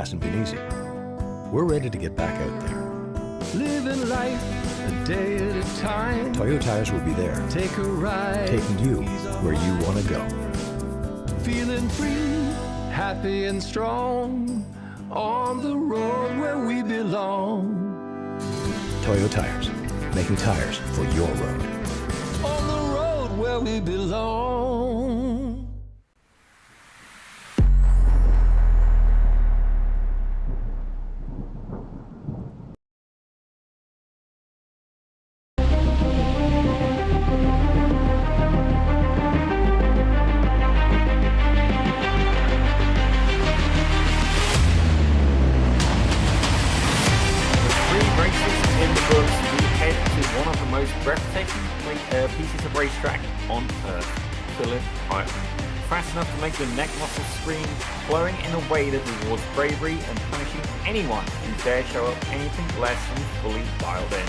hasn't been easy. We're ready to get back out there. Living life a day at a time. Toyo tires will be there, Take a ride, taking you where you want to go. feeling free, happy and strong, on the road where we belong. Toyo tires, making tires for your road. On the road where we belong. Breathtaking pieces of racetrack on Earth, Phillip Island. Fast enough to make the neck muscles scream, flowing in a way that rewards bravery and punishing anyone who dare show up anything less than fully dialed in.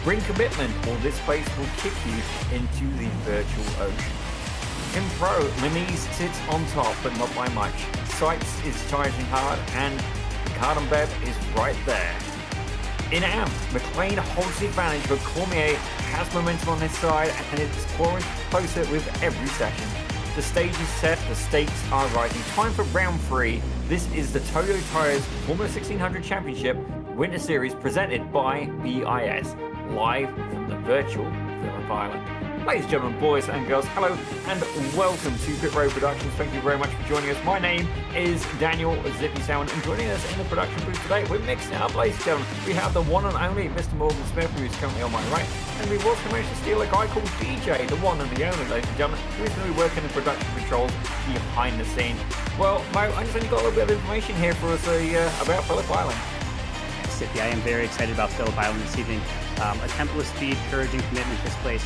Bring commitment or this place will kick you into the virtual ocean. In Pro, Manise sits on top but not by much. Sykes is charging hard and Cardon Bev is right there. In AM, McLean holds the advantage, but Cormier has momentum on his side and is scoring closer with every session. The stage is set, the stakes are rising. Time for round 3. This is the Toyo Tires Formula 1600 Championship Winter Series presented by BIS, live from the virtual Phillip Island. Ladies and gentlemen, boys and girls, hello and welcome to Pit Road Productions. Thank you very much for joining us. My name is Daniel Zippy Sound, and joining us in the production booth today, we're mixing up, ladies and gentlemen. We have the one and only Mr. Morgan Smith, who is currently on my right, and we've also managed to steal a guy called DJ, the one and the only, ladies and gentlemen, who is going to be working in production controls behind the scenes. Well, Mo, I just only got a little bit of information here for us about Phillip Island. Zippy, I am very excited about Phillip Island this evening. A template of speed, courage, and commitment this place.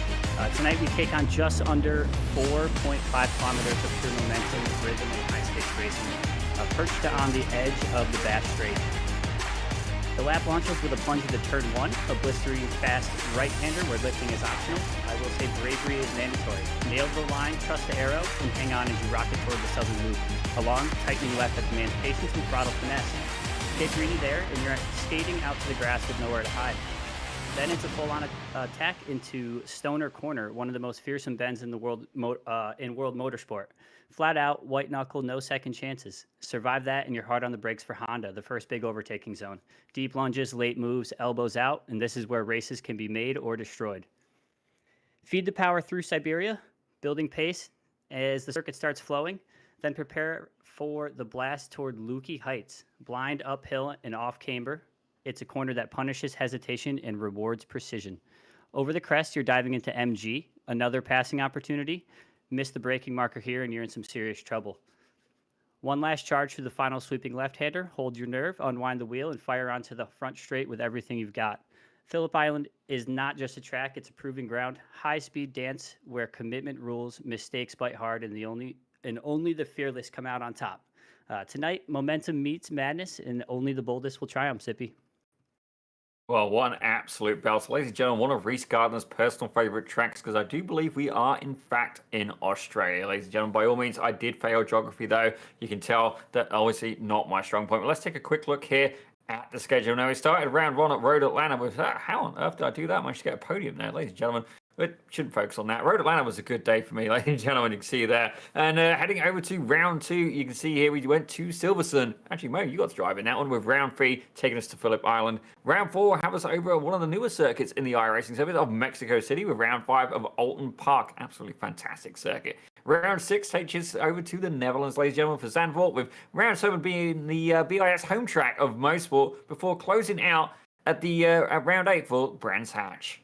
Tonight we take on just under 4.5 kilometers of pure momentum, rhythm, and high-stakes racing, perched on the edge of the Bash Straight. The lap launches with a plunge into turn 1, a blistering fast right-hander where lifting is optional. I will say bravery is mandatory. Nail the line, trust the arrow, and hang on as you rocket toward the southern loop. Along, tightening left that demands patience and throttle finesse. Get greedy there, and you're skating out to the grass with nowhere to hide. Then it's a full-on attack into Stoner Corner, one of the most fearsome bends in the world motorsport. Flat out, white knuckle, no second chances. Survive that and you're hard on the brakes for Honda, the first big overtaking zone. Deep lunges, late moves, elbows out, and this is where races can be made or destroyed. Feed the power through Siberia, building pace as the circuit starts flowing, then prepare for the blast toward Lukey Heights. Blind uphill and off camber. It's a corner that punishes hesitation and rewards precision. Over the crest, you're diving into MG, another passing opportunity. Miss the braking marker here and you're in some serious trouble. One last charge through the final sweeping left-hander. Hold your nerve, unwind the wheel, and fire onto the front straight with everything you've got. Phillip Island is not just a track, it's a proving ground. High-speed dance where commitment rules, mistakes bite hard, and only the fearless come out on top. Tonight, momentum meets madness, and only the boldest will triumph, Zippy. Well, what an absolute belt. Ladies and gentlemen, one of Reese Gardner's personal favourite tracks, because I do believe we are, in fact, in Australia. Ladies and gentlemen, by all means, I did fail geography, though. You can tell that obviously not my strong point. But let's take a quick look here at the schedule. Now, we started round 1 at Road Atlanta with, how on earth did I do that? I managed to get a podium there, ladies and gentlemen. But shouldn't focus on that. Road Atlanta was a good day for me, ladies and gentlemen. You can see there. And heading over to round 2, you can see here we went to Silverstone. Actually, Mo, you got to drive in that one with round 3 taking us to Phillip Island. Round 4 have us over one of the newer circuits in the iRacing service of Mexico City with round 5 of Alton Park. Absolutely fantastic circuit. Round 6 takes us over to the Netherlands, ladies and gentlemen, for Zandvoort, with round 7 being the BIS home track of Motorsport before closing out at the at round 8 for Brands Hatch.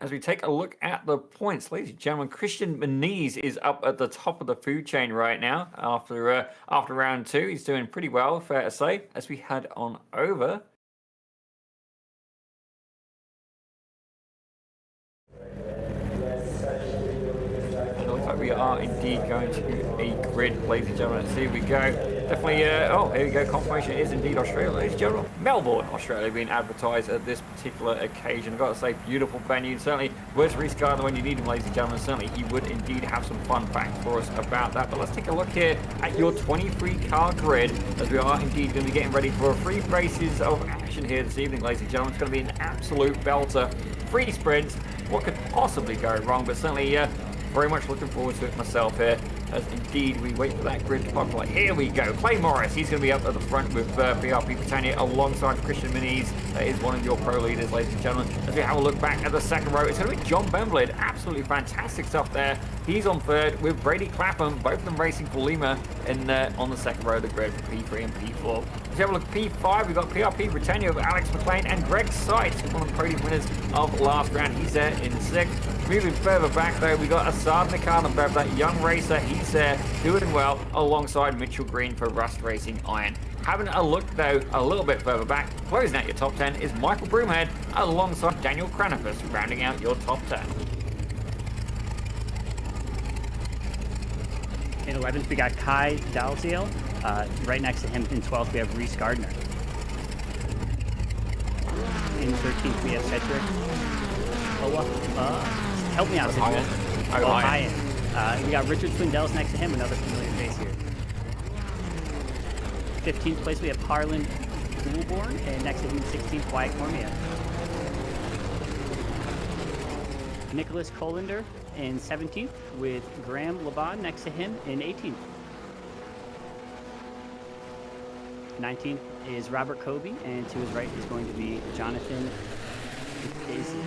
As we take a look at the points, ladies and gentlemen, Christian Manise is up at the top of the food chain right now after round 2. He's doing pretty well, fair to say. As we head on over, it looks like we are indeed going to a grid, ladies and gentlemen. Let's see, here we go. Definitely, oh, here you go, confirmation is indeed Australia, ladies and gentlemen. Melbourne, Australia, being advertised at this particular occasion. I've got to say, beautiful venue. Certainly, where's Reece Gardner when you need him, ladies and gentlemen? Certainly, he would indeed have some fun facts for us about that. But let's take a look here at your 23-car grid, as we are indeed going to be getting ready for 3 races of action here this evening, ladies and gentlemen. It's going to be an absolute belter. 3 sprints. What could possibly go wrong? But certainly, very much looking forward to it myself here, as indeed we wait for that grid to populate. Here we go. Clay Morris, he's going to be up at the front with BRP Britannia alongside Christian Muniz. That is one of your pro leaders, ladies and gentlemen. As we have a look back at the second row, it's going to be John Bemblid. Absolutely fantastic stuff there. He's on third with Brady Clapham, both of them racing for Lima on the second row of the grid for P3 and P4. As we have a look at P5, we've got PRP Britannia with Alex McLean and Greg Seitz, one of the podium winners of last round. He's there in 6th. Moving further back though, we got Assad Nikanov, that young racer. He's there doing well alongside Mitchell Green for Rust Racing Iron. Having a look though a little bit further back, closing out your top 10 is Michael Broomhead alongside Daniel Cranifus, rounding out your top 10. In 11th, we got Kai Dalziel. Right next to him in 12th, we have Reece Gardner. In 13th, we have Cedric. Help me out, Cedric. We got Richard Swindells next to him, another familiar face here. 15th place, we have Harlan Coolborn, and next to him, 16th, Wyatt Cormier. Nicholas Colander in 17th, with Graham Laban next to him in 18th. 19th is Robert Kobe, and to his right is going to be Jonathan Daisy.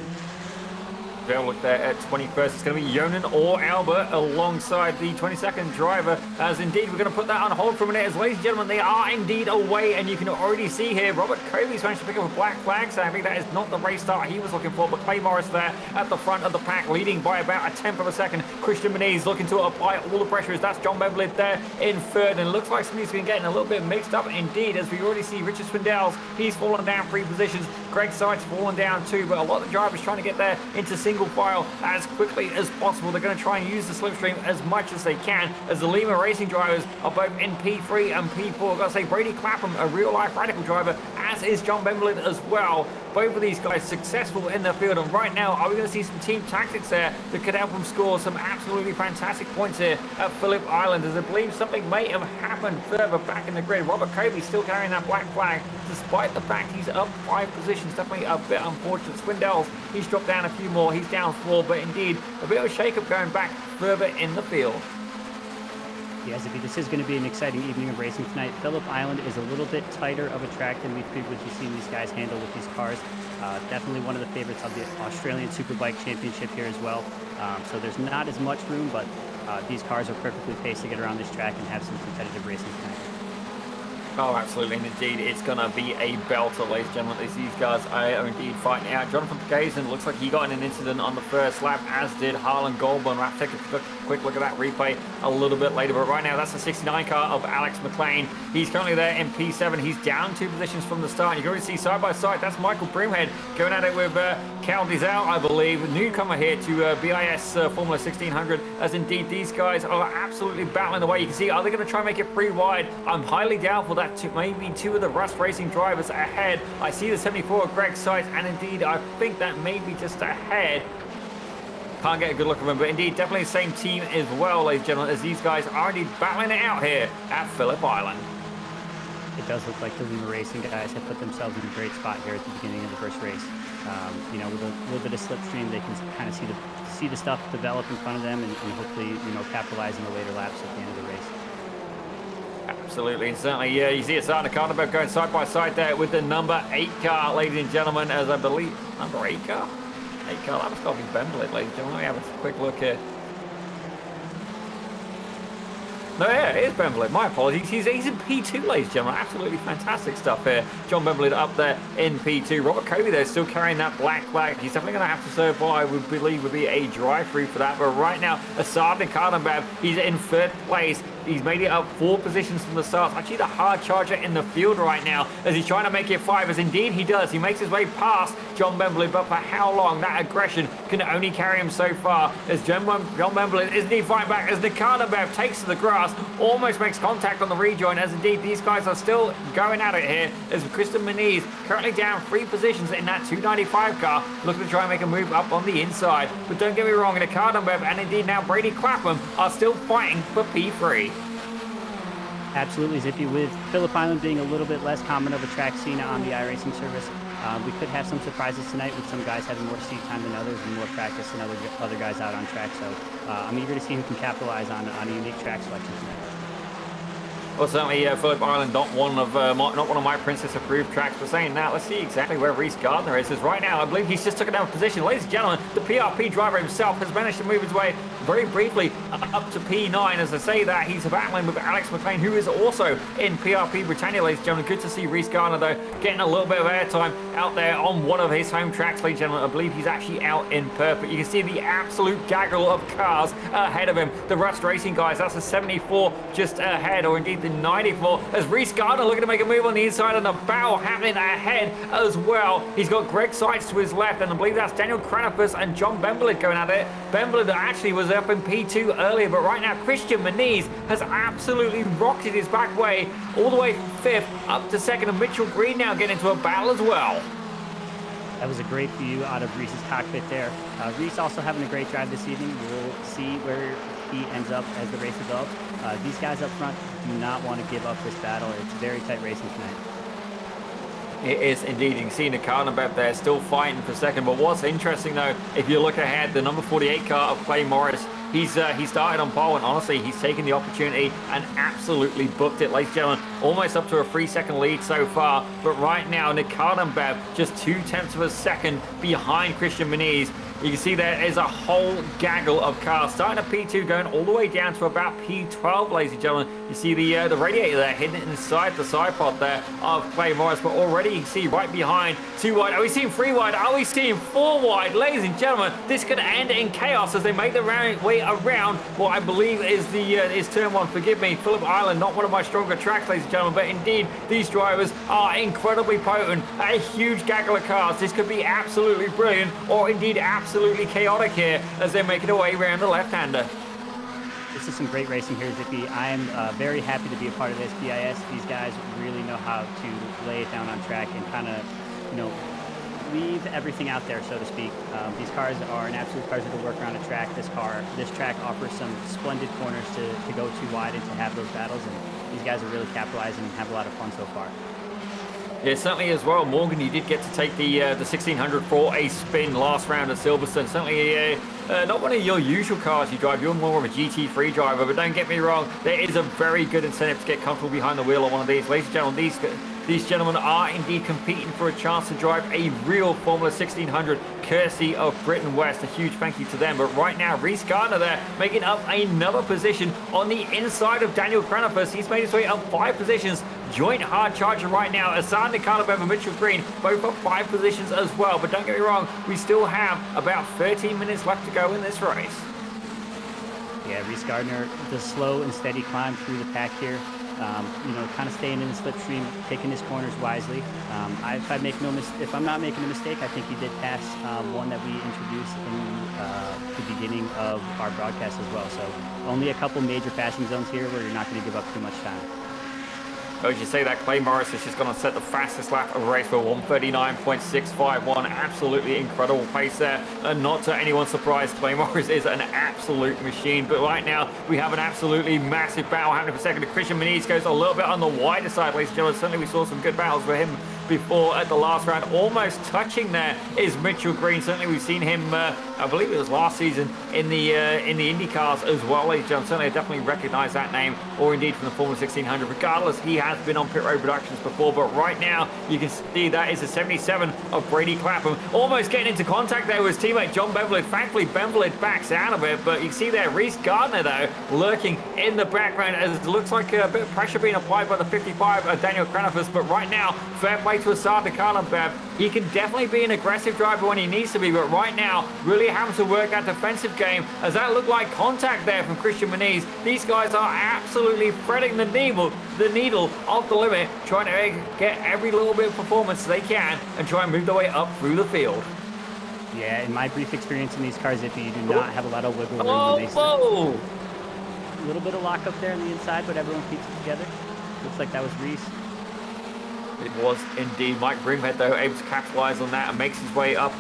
They'll look there at 21st. It's going to be Yonan or Albert alongside the 22nd driver. As indeed, we're going to put that on hold for a minute. As ladies and gentlemen, they are indeed away, and you can already see here Robert Kobe's managed to pick up a black flag. So I think that is not the race start he was looking for. But Clay Morris there at the front of the pack, leading by about a 10th of a second. Christian Muniz looking to apply all the pressure. That's John Bemblid there in 3rd, and it looks like somebody's been getting a little bit mixed up indeed. As we already see Richard Swindells, he's fallen down 3 positions. Greg Seitz fallen down 2, but a lot of the drivers trying to get there into single file as quickly as possible. They're going to try and use the slipstream as much as they can, as the Lima Racing drivers are both in P3 and P4. I've got to say, Brady Clapham, a real-life radical driver, as is John Bemblid as well. Both of these guys successful in their field, and right now, are we going to see some team tactics there that could help them score some absolutely fantastic points here at Phillip Island, as I believe something may have happened further back in the grid. Robert Kobe still carrying that black flag, despite the fact he's up 5 positions. Definitely a bit unfortunate. Swindells, he's dropped down a few more. He's down 4, but indeed, a bit of a shake-up going back further in the field. Yeah, Zippy, this is going to be an exciting evening of racing tonight. Phillip Island is a little bit tighter of a track than we've previously seen these guys handle with these cars. Definitely one of the favorites of the Australian Superbike Championship here as well. So there's not as much room, but these cars are perfectly paced to get around this track and have some competitive racing tonight. Oh, absolutely, and indeed, it's going to be a belter, ladies and gentlemen, as these guys are indeed fighting out. Jonathan Gazen looks like he got in an incident on the first lap, as did Harlan Goldburn. We'll have to take a quick look at that replay a little bit later, but right now, that's the 69 car of Alex McLean. He's currently there in P7. He's down 2 positions from the start. You can already see side by side, that's Michael Broomhead going at it with Cal Dizal, I believe, newcomer here to BIS Formula 1600, as indeed these guys are absolutely battling away. You can see, are they going to try and make it 3 wide? I'm highly doubtful that maybe 2 of the Rust Racing drivers ahead. I see the 74 of Greg Seitz, and indeed I think that may be just ahead. Can't get a good look at them, but indeed definitely the same team as well, ladies and gentlemen, as these guys are indeed battling it out here at Phillip Island. It does look like the Lima Racing guys have put themselves in a great spot here at the beginning of the first race. You know, with a little bit of slipstream, they can kind of see the stuff develop in front of them, and hopefully, you know, capitalize in the later laps at the end of the race. Absolutely, and certainly, yeah, you see Asana Carnaby going side by side there with the number 8 car, ladies and gentlemen, as I believe, number 8 car? 8 car, that must got to be Bemblid, ladies and gentlemen. Let me have a quick look here. No, yeah, it is Bemblid. My apologies. He's in P2, ladies and gentlemen. Absolutely fantastic stuff here. John Bemblid up there in P2. Robert Kobe there still carrying that black flag. He's definitely going to have to serve what I would believe would be a drive-through for that. But right now, Assad Nikanov, he's in 3rd place. He's made it up 4 positions from the start. Actually the hard charger in the field right now as he's trying to make it 5, as indeed he does. He makes his way past John Bembley, but for how long? That aggression can only carry him so far as John Bembley is indeed fighting back as Bev takes to the grass, almost makes contact on the rejoin, as indeed these guys are still going at it here as Christian Muniz currently down 3 positions in that 295 car, looking to try and make a move up on the inside. But don't get me wrong, Bev and indeed now Brady Clapham are still fighting for P3. Absolutely, Zippy. With Phillip Island being a little bit less common of a track scene on the iRacing service, we could have some surprises tonight with some guys having more seat time than others and more practice than other guys out on track. So I'm eager to see who can capitalize on a unique track selection tonight. Well, certainly Phillip Island, not one of my Princess approved tracks. But saying that, let's see exactly where Reese Gardner is. As right now, I believe he's just took down position. Ladies and gentlemen, the PRP driver himself has managed to move his way very briefly up to P9. As I say that, he's battling with Alex McLean, who is also in PRP Britannia, ladies and gentlemen. Good to see Reese Gardner, though, getting a little bit of airtime out there on one of his home tracks, ladies and gentlemen. I believe he's actually out in Perth, but you can see the absolute gaggle of cars ahead of him. The Rust Racing guys, that's a 74 just ahead, or indeed the 94, as Reese Gardner looking to make a move on the inside, and the battle happening ahead as well. He's got Greg Seitz to his left, and I believe that's Daniel Cranifus and John Bemblid going at it. Bemblid actually was up in P2 earlier, but right now Christian Muniz has absolutely rocketed his back way all the way from 5th up to 2nd, and Mitchell Green now getting into a battle as well. That was a great view out of Reese's cockpit there. Reese also having a great drive this evening. We'll see where he ends up as the race develops. These guys up front do not want to give up this battle. It's very tight racing tonight. It is indeed. You can see Nikarnabeb there still fighting for 2nd. But what's interesting, though, if you look ahead, the number 48 car of Clay Morris, he started on pole, and honestly, he's taken the opportunity and absolutely booked it, ladies and gentlemen. Almost up to a 3-second lead so far. But right now, Nikarnabeb just 0.2 of a second behind Christian Muniz. You can see there is a whole gaggle of cars starting at P2, going all the way down to about P12, ladies and gentlemen. You see the radiator there hidden inside the side pod there of Clay Morris, but already you can see right behind 2 wide. Are we seeing 3 wide? Are we seeing 4 wide? Ladies and gentlemen, this could end in chaos as they make their way around what I believe is is turn 1. Forgive me, Phillip Island, not one of my stronger tracks, ladies and gentlemen, but indeed these drivers are incredibly potent. A huge gaggle of cars. This could be absolutely brilliant, or indeed absolutely chaotic here as they're making their way around the left-hander. This is some great racing here, Zippy. I am very happy to be a part of this BIS. These guys really know how to lay it down on track and kind of, leave everything out there, so to speak. These cars are an absolute pleasure to work around a track. This track offers some splendid corners to go too wide and to have those battles, and these guys are really capitalizing and have a lot of fun so far. Yeah, certainly as well. Morgan, you did get to take the 1600 for a spin last round at Silverstone. Certainly not one of your usual cars you drive. You're more of a GT3 driver, but don't get me wrong, there is a very good incentive to get comfortable behind the wheel on one of these. Ladies and gentlemen, these gentlemen are indeed competing for a chance to drive a real Formula 1600 courtesy of Britain West. A huge thank you to them. But right now, Reese Gardner there making up another position on the inside of Daniel Cranifus. He's made his way up 5 positions. Joint hard charger right now. Asan Nikarnabeb and Mitchell Green both up 5 positions as well. But don't get me wrong, we still have about 13 minutes left to go in this race. Yeah, Reese Gardner, the slow and steady climb through the pack here. Kind of staying in the slipstream, taking his corners wisely. If I'm not making a mistake, I think he did pass one that we introduced in the beginning of our broadcast as well. So only a couple major passing zones here where you're not going to give up too much time. As you say that, Clay Morris is just going to set the fastest lap of the race for 1:39.651. Absolutely incredible pace there. And not to anyone's surprise, Clay Morris is an absolute machine. But right now, we have an absolutely massive battle happening for 2nd. Christian Muniz goes a little bit on the wider side, ladies and gentlemen. Certainly we saw some good battles for him before at the last round. Almost touching there is Mitchell Green. Certainly we've seen him, I believe it was last season, in the IndyCars as well, ladies and gentlemen. Certainly I definitely recognize that name, or indeed from the Formula 1600. Regardless, he has been on Pit Road Productions before, but right now you can see that is a 77 of Brady Clapham. Almost getting into contact there with his teammate John Bemblid. Thankfully, Bemblid backs out of it, but you can see there Reese Gardner, though, lurking in the background as it looks like a bit of pressure being applied by the 55 of Daniel Cranifus. But right now, fair play to Asan Nikarnabeb. He can definitely be an aggressive driver when he needs to be, but right now, really really having to work that defensive game, as that looked like contact there from Christian Muniz. These guys are absolutely threading the needle of the limit, trying to get every little bit of performance they can and try and move their way up through the field. Yeah, in my brief experience in these cars, if you do not have a lot of wiggle room, Oh, when they start, a little bit of lock up there on the inside, but everyone keeps it together. Looks like that was Reese. It was indeed. Mike Broomhead, though, able to capitalize on that and makes his way up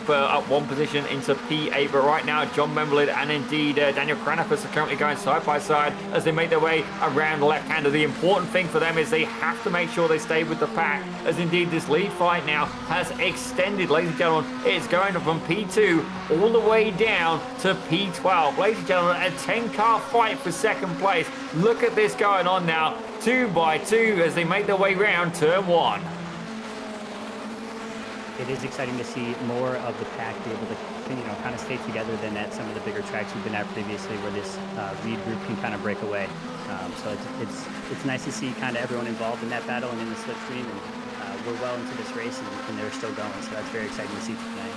one position into P8. But right now, John Memberlid and indeed Daniel Kranafis are currently going side by side as they make their way around the left-hander. The important thing for them is they have to make sure they stay with the pack, as indeed this lead fight now has extended, ladies and gentlemen. It's going from P2 all the way down to P12. Ladies and gentlemen, a 10-car fight for second place. Look at this going on now, 2 by 2, as they make their way round turn 1. It is exciting to see more of the pack be able to, kind of stay together than at some of the bigger tracks we've been at previously, where this lead group can kind of break away. So it's nice to see kind of everyone involved in that battle and in the slipstream, and we're well into this race, and they're still going. So that's very exciting to see tonight.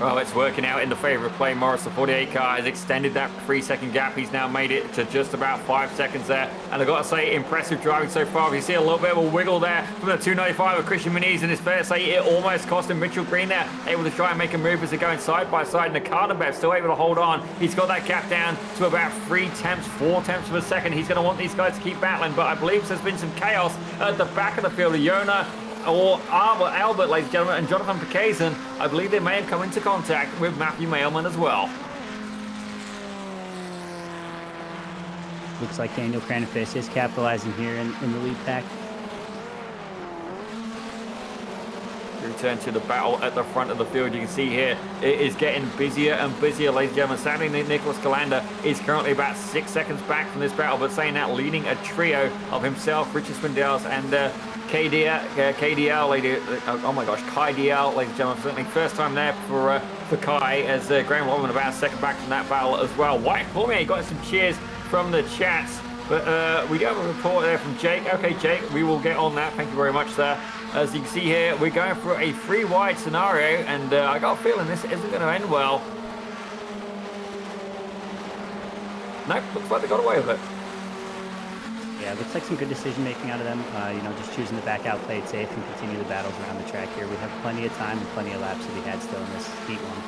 Well, it's working out in the favour of Clay Morris. The 48 car has extended that 3-second gap. He's now made it to just about 5 seconds there. And I've got to say, impressive driving so far. You see a little bit of a wiggle there from the 295 of Christian Muniz, and it's fair to say it almost cost him Mitchell Green there. Able to try and make a move as they're going side by side. And Nakanabev still able to hold on. He's got that gap down to about 4 tenths of a second. He's going to want these guys to keep battling, but I believe there's been some chaos at the back of the field. Yona or Albert, ladies and gentlemen, and Jonathan Picazon, I believe they may have come into contact with Matthew Mailman as well. Looks like Daniel Kranafis is capitalizing here in the lead pack. Return to the battle at the front of the field. You can see here it is getting busier and busier, ladies and gentlemen. Sadly, Nicholas Galanda is currently about 6 seconds back from this battle, but saying that, leading a trio of himself, Richard Swindales, and KDL, Kai DL, ladies and gentlemen. Certainly first time there for Kai, as Graham Lobman about a second back from that battle as well. White Cormier got some cheers from the chats, but we do have a report there from Jake. Okay, Jake, we will get on that. Thank you very much, sir. As you can see here, we're going for a 3-wide scenario, and I got a feeling this isn't going to end well. Nope, looks like they got away with it. Yeah, looks like some good decision making out of them. Just choosing to back out, play it safe, and continue the battles around the track here. We have plenty of time and plenty of laps to be had still in this heat one.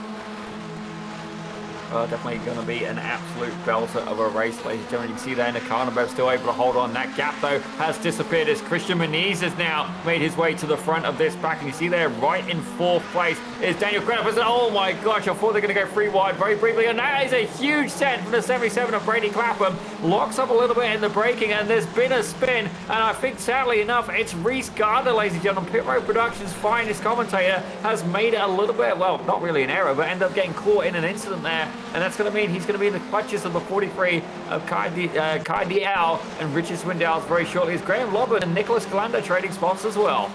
Definitely going to be an absolute belter of a race, ladies and gentlemen. You can see there, Nakanabev still able to hold on. That gap, though, has disappeared as Christian Muniz has now made his way to the front of this pack. And you see there, right in 4th place, is Daniel Kranafis. Oh my gosh, I thought they were going to go 3 wide very briefly. And that is a huge set from the 77 of Brady Clapham. Locks up a little bit in the braking, and there's been a spin. And I think, sadly enough, it's Reese Gardner, ladies and gentlemen. Pit Road Productions' finest commentator has made it a little bit, well, not really an error, but ended up getting caught in an incident there. And that's going to mean he's going to be in the clutches of the 43 of Kai DL and Richard Swindales very shortly, as Graham Lobban and Nicholas Galanda trading spots as well.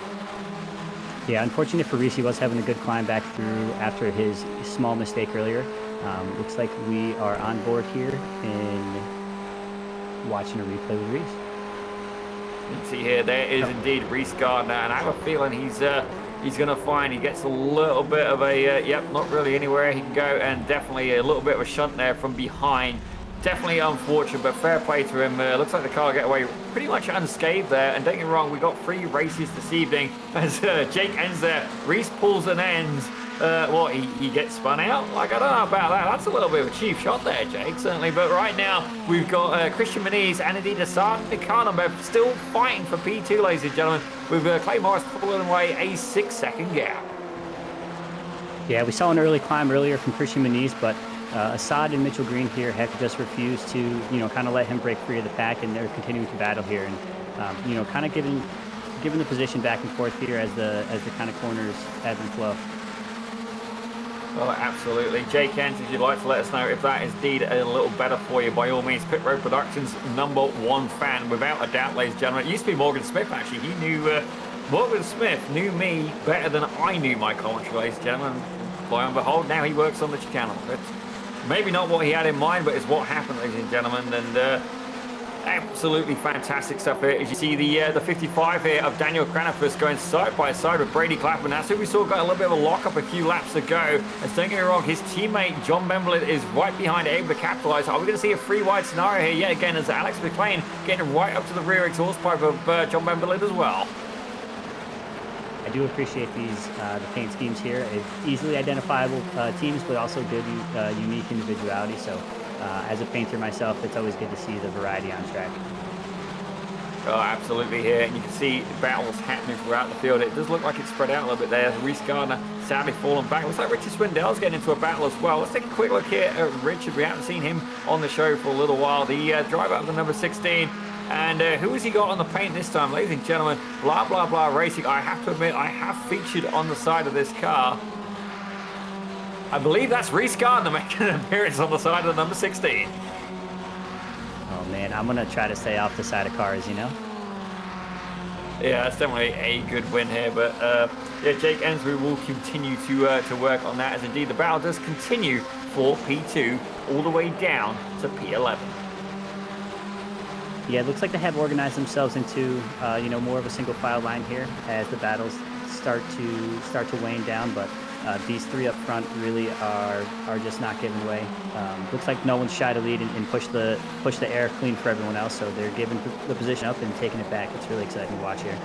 Yeah, unfortunate for Reese, he was having a good climb back through after his small mistake earlier. Looks like we are on board here in watching a replay with Reese. You can see here, there is indeed Reese Gardner, and I have a feeling he's going to find he gets a little bit of a, not really anywhere he can go, and definitely a little bit of a shunt there from behind. Definitely unfortunate, but fair play to him. Looks like the car get away pretty much unscathed there, and don't get me wrong, we got 3 races this evening as Jake ends there. Reese pulls and ends. He gets spun out? Like, I don't know about that. That's a little bit of a cheap shot there, Jake, certainly. But right now, we've got Christian Muniz and indeed Assad Nakanabev still fighting for P2, ladies and gentlemen, with Clay Morris pulling away a 6-second gap. Yeah, we saw an early climb earlier from Christian Muniz, but Assad and Mitchell Green here have just refused to, kind of let him break free of the pack, and they're continuing to battle here, and kind of giving the position back and forth here as the kind of corners ebb and flow. Oh, absolutely. Jake Kent, if you'd like to let us know if that is indeed a little better for you, by all means, Pit Road Productions' #1 fan, without a doubt, ladies and gentlemen. It used to be Morgan Smith, actually. He knew, Morgan Smith knew me better than I knew my commentary, ladies and gentlemen. Lo and behold, now he works on the channel. It's maybe not what he had in mind, but it's what happened, ladies and gentlemen. And Absolutely fantastic stuff here. As you see the 55 here of Daniel Cranafus going side by side with Brady Clapham. That's who we saw got a little bit of a lock up a few laps ago. And don't get me wrong, his teammate John Bemblet is right behind, able to capitalize. Are we going to see a free wide scenario here yet again as Alex McLean getting right up to the rear exhaust pipe of John Bemblet as well? I do appreciate these the paint schemes here. Easily identifiable teams, but also good, unique individuality. So, as a painter myself, it's always good to see the variety on track. Oh, absolutely here. And you can see battles happening throughout the field. It does look like it's spread out a little bit there. Reese Gardner sadly fallen back. Looks like Richard Swindell's getting into a battle as well. Let's take a quick look here at Richard. We haven't seen him on the show for a little while. The driver of the number 16. And who has he got on the paint this time? Ladies and gentlemen, blah, blah, blah racing. I have to admit, I have featured on the side of this car. I believe that's Reese Gardner making an appearance on the side of the number 16. Oh, man, I'm going to try to stay off the side of cars, you know? Yeah, that's definitely a good win here. But, yeah, Jake Ensbury will continue to work on that, as indeed the battle does continue for P2 all the way down to P11. Yeah, it looks like they have organized themselves into, more of a single file line here as the battles start to wane down. But these three up front really are just not giving way. Looks like no one's shy to lead and push the air clean for everyone else. So they're giving the position up and taking it back. It's really exciting to watch here.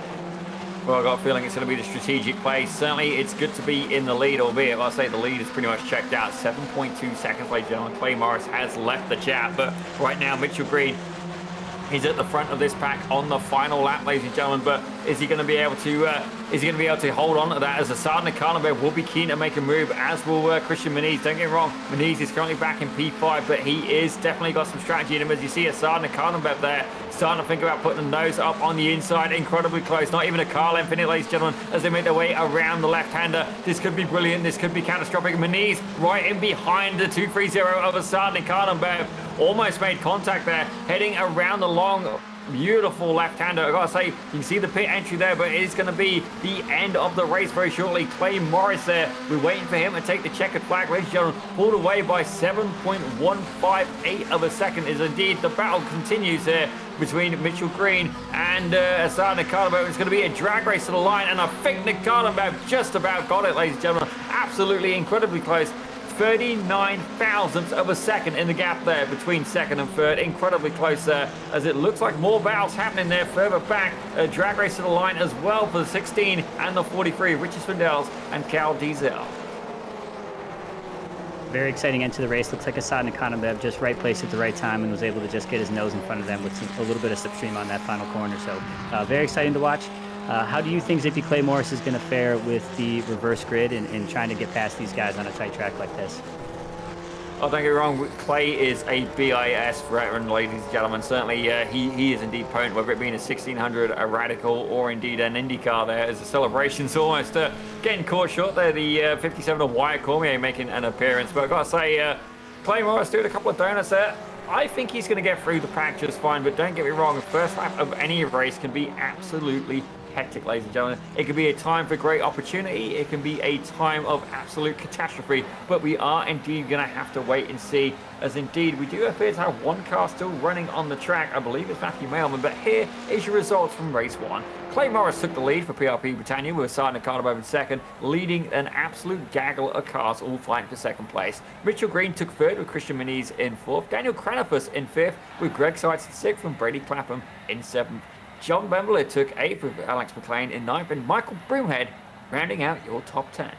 Well, I've got a feeling it's going to be the strategic play. Certainly, it's good to be in the lead, albeit I'll say the lead is pretty much checked out. 7.2 seconds, ladies and gentlemen. Clay Morris has left the chat, but right now Mitchell Green, he's at the front of this pack on the final lap, ladies and gentlemen. But is he going to be able to? Hold on to that? As Assad Nakanobev will be keen to make a move, as will Christian Muniz. Don't get me wrong, Muniz is currently back in P5, but he is definitely got some strategy in him. As you see, Assad Nakanobev there starting to think about putting the nose up on the inside, incredibly close. Not even a car length in it, ladies and gentlemen, as they make their way around the left-hander. This could be brilliant. This could be catastrophic. Muniz right in behind the 230 of Assad Nakanobev. Almost made contact there, heading around the long, beautiful left-hander. I gotta say, you can see the pit entry there, but it is going to be the end of the race very shortly. Clay Morris there, we're waiting for him to take the checkered flag. Ladies and gentlemen, pulled away by 7.158 of a second. Is indeed the battle continues here between Mitchell Green and Assad Nakanobev. It's going to be a drag race to the line, and I think Nakanobev just about got it, ladies and gentlemen. Absolutely incredibly close. 39 thousandths of a second in the gap there between second and third. Incredibly close there, as it looks like more battles happening there further back. A drag race to the line as well for the 16 and the 43. Richard Swindell's and Cal Diesel. Very exciting end to the race. Looks like Assad Nakanobev just right place at the right time and was able to just get his nose in front of them with a little bit of slipstream on that final corner. So very exciting to watch. How do you think Zippy Clay Morris is going to fare with the reverse grid and trying to get past these guys on a tight track like this? Oh, don't get me wrong, Clay is a BIS veteran, ladies and gentlemen. Certainly, he is indeed potent, whether it be in a 1600, a Radical, or indeed an IndyCar there, as the celebrations almost getting caught short there. The 57 of Wyatt Cormier making an appearance. But I've got to say, Clay Morris doing a couple of donuts there. I think he's going to get through the pack just fine, but don't get me wrong, the first lap of any race can be absolutely hectic, ladies and gentlemen. It can be a time for great opportunity. It can be a time of absolute catastrophe, but we are indeed going to have to wait and see, as indeed we do appear to have one car still running on the track. I believe it's Matthew Mailman, but here is your results from race one. Clay Morris took the lead for PRP Britannia with Assad Nakanobev in second, leading an absolute gaggle of cars all fighting for second place. Mitchell Green took third with Christian Muniz in fourth, Daniel Cranafus in fifth with Greg Seitz in sixth and Brady Clapham in seventh. John Bemblet took 8th with Alex McLean in 9th, and Michael Broomhead rounding out your top 10.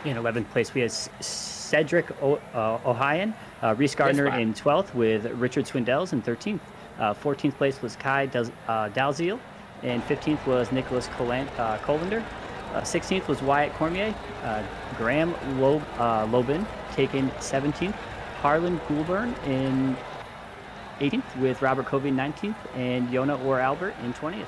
In 11th place, we had Cedric Ohayan, Reese Gardner in 12th with Richard Swindell's in 13th. 14th place was Kai Dalziel, and 15th was Nicholas Colander. 16th was Wyatt Cormier. Graham Lobin taking 17th. Harlan Goulburn in 18th with Robert Covey in 19th, and Yona Or Albert in 20th.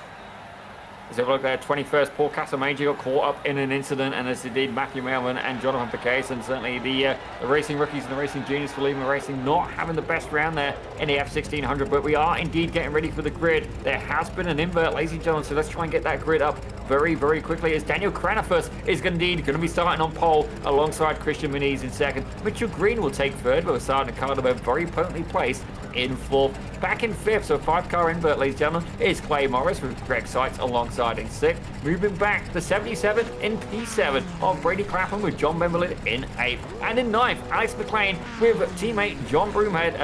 As we look there, 21st, Paul Casamanger got caught up in an incident, and as indeed Matthew Mailman and Jonathan Piquet, and certainly the racing rookies and the racing juniors for leaving the racing, not having the best round there in the F1600, but we are indeed getting ready for the grid. There has been an invert, ladies and gentlemen, so let's try and get that grid up very, very quickly, as Daniel Cranafus is indeed going to be starting on pole alongside Christian Muniz in second. Mitchell Green will take third, with Assad Nakanobev very potently placed in 4th. Back in 5th, so 5-car invert, ladies and gentlemen, is Clay Morris with Greg Seitz alongside in 6th. Moving back, the 77 in P7 of Brady Clapham with John Bemberlin in 8th. And in 9th, Alex McLean with teammate John Broomhead,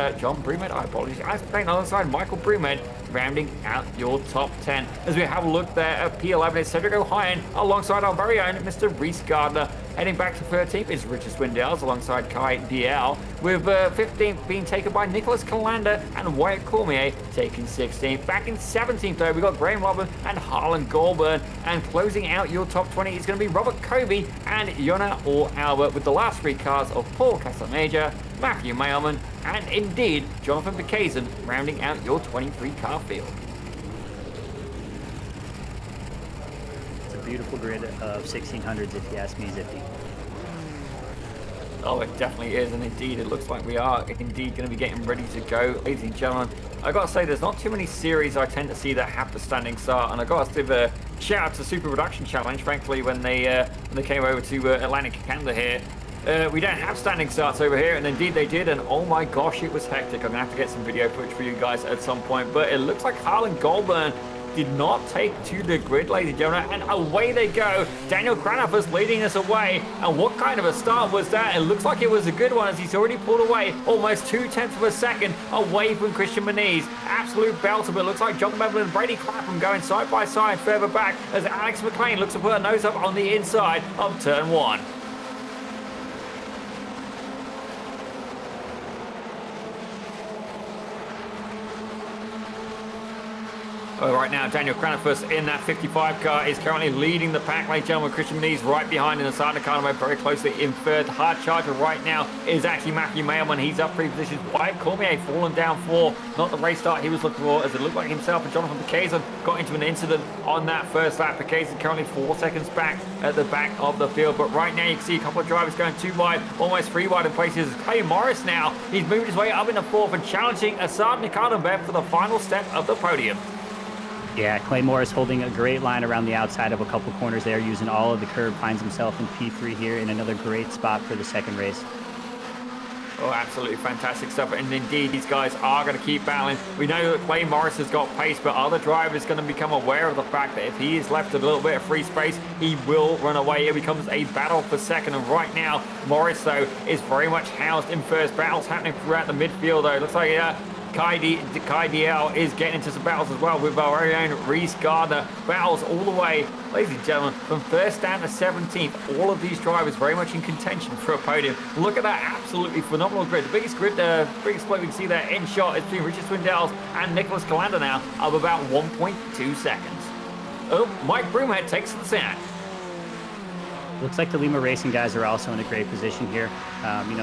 I apologize, Alex McLean alongside Michael Broomhead, rounding out your top 10. As we have a look there at P11, it's Cedric O'Hyan alongside our very own Mr. Reese Gardner. Heading back to 13th is Richard Swindells alongside Kai DL, with 15th being taken by Nicholas Calander and Wyatt Cormier taking 16th. Back in 17th though, we got Graham Robin and Harlan Goldburn, and closing out your top 20 is going to be Robert Covey and Yona or Albert, with the last 3 cars of Paul Casamayor, Matthew Mailman, and indeed Jonathan Bacazan rounding out your 23 car field. It's a beautiful grid of 1600s, if you ask me, Zippy. Oh, it definitely is, and indeed it looks like we are indeed going to be getting ready to go. Ladies and gentlemen, I gotta say there's not too many series I tend to see that have the standing start, and I gotta give a shout out to Super Production Challenge, frankly, when they came over to Atlantic Canada here. We don't have standing starts over here, and indeed they did, and oh my gosh, it was hectic. I'm gonna have to get some video footage for you guys at some point, but it looks like Harlan Goldburn did not take to the grid, ladies and gentlemen, and away they go. Daniel Cranofus leading us away, and what kind of a start was that? It looks like it was a good one, as he's already pulled away almost 0.2 of a second away from Christian Moniz. Absolute belter, but it looks like John Beverly and Brady Clapham going side by side further back as Alex McLean looks to put a nose up on the inside of turn 1. Right now, Daniel Cranofus in that 55 car is currently leading the pack, ladies and gentlemen. Christian Moniz right behind in the side of the car, very closely in 3rd. Hard charger right now is actually Matthew Mailman. He's up 3 positions. Wyatt Cormier fallen down 4. Not the race start he was looking for, as it looked like himself and Jonathan Bacazan got into an incident on that first lap. Bacazan currently 4 seconds back at the back of the field. But right now you can see a couple of drivers going 2 wide, almost 3 wide in places. Clay Morris now, he's moved his way up in the 4th and challenging Assad Nikardenbev for the final step of the podium. Yeah, Clay Morris holding a great line around the outside of a couple corners there, using all of the curb, finds himself in P3 here in another great spot for the second race. Oh, absolutely fantastic stuff. And indeed, these guys are going to keep battling. We know that Clay Morris has got pace, but other drivers going to become aware of the fact that if he is left a little bit of free space, he will run away. It becomes a battle for second. And right now, Morris, though, is very much housed in first. Battles happening throughout the midfield, though. Looks like Kai DL is getting into some battles as well with our very own Reese Gardner. Battles all the way, ladies and gentlemen, from 1st down to 17th. All of these drivers very much in contention for a podium. Look at that absolutely phenomenal grid. The biggest grid, biggest split we can see there in shot is between Richard Swindells and Nicholas Calander now of about 1.2 seconds. Oh, Mike Broomhead takes the stand. Looks like the Lima Racing guys are also in a great position here.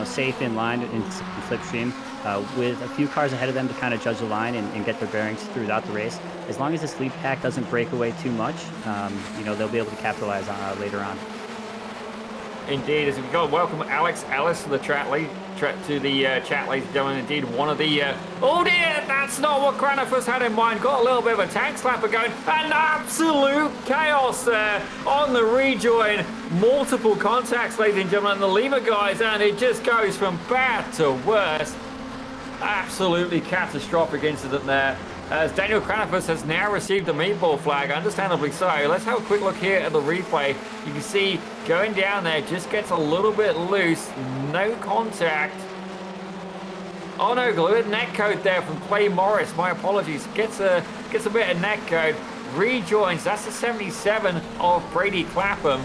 Safe in line in slipstream, with a few cars ahead of them to kind of judge the line and get their bearings throughout the race. As long as this lead pack doesn't break away too much, they'll be able to capitalize on later on. Indeed, as we go, welcome Alex Ellis to the chat, ladies and gentlemen. Indeed, one of the oh dear, that's not what Cranofus had in mind. Got a little bit of a tank slapper going, and absolute chaos there on the rejoin. Multiple contacts, ladies and gentlemen, and the Lima guys, and it just goes from bad to worse. Absolutely catastrophic incident there, as Daniel Cranofus has now received a meatball flag, understandably so. Let's have a quick look here at the replay. You can see going down there, just gets a little bit loose, no contact. Oh no, good neck code there from Clay Morris, my apologies. Gets a bit of neck code, rejoins, that's the 77 of Brady Clapham.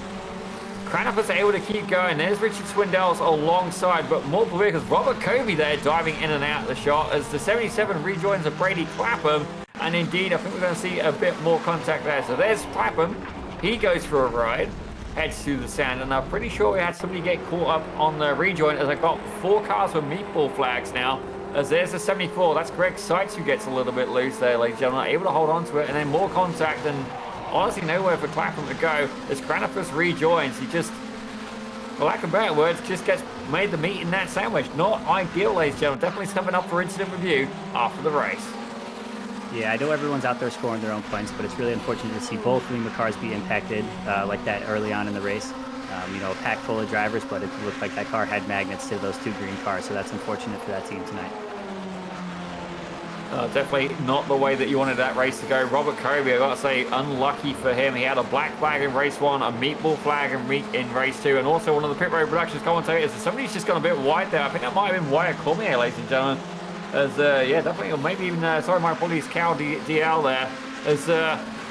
Cranofus able to keep going. There's Richard Swindells alongside, but more because Robert Covey there diving in and out of the shot as the 77 rejoins of Brady Clapham. And indeed, I think we're going to see a bit more contact there. So there's Clapham. He goes for a ride, heads through the sand, and I'm pretty sure we had somebody get caught up on the rejoin as I got 4 cars with meatball flags now. As there's the 74. That's Greg Seitz who gets a little bit loose there, ladies and gentlemen. Able to hold on to it, and then more contact and honestly nowhere for Clapham to go as Cranofus rejoins. He just, for lack of better words, just gets made the meat in that sandwich. Not ideal, ladies and gentlemen. Definitely coming up for incident review after the race. Yeah, I know everyone's out there scoring their own points, but it's really unfortunate to see both Lima cars be impacted like that early on in the race. A pack full of drivers, but it looked like that car had magnets to those 2 green cars, so that's unfortunate for that team tonight. Definitely not the way that you wanted that race to go. Robert Kirby, I got to say, unlucky for him. He had a black flag in race 1, a meatball flag in race 2, and also one of the Pit Road Productions commentators. Somebody's just gone a bit wide there. I think that might have been Wyatt Cormier, ladies and gentlemen. As, yeah, definitely, or maybe even, sorry, my apologies, Cal DL there. As,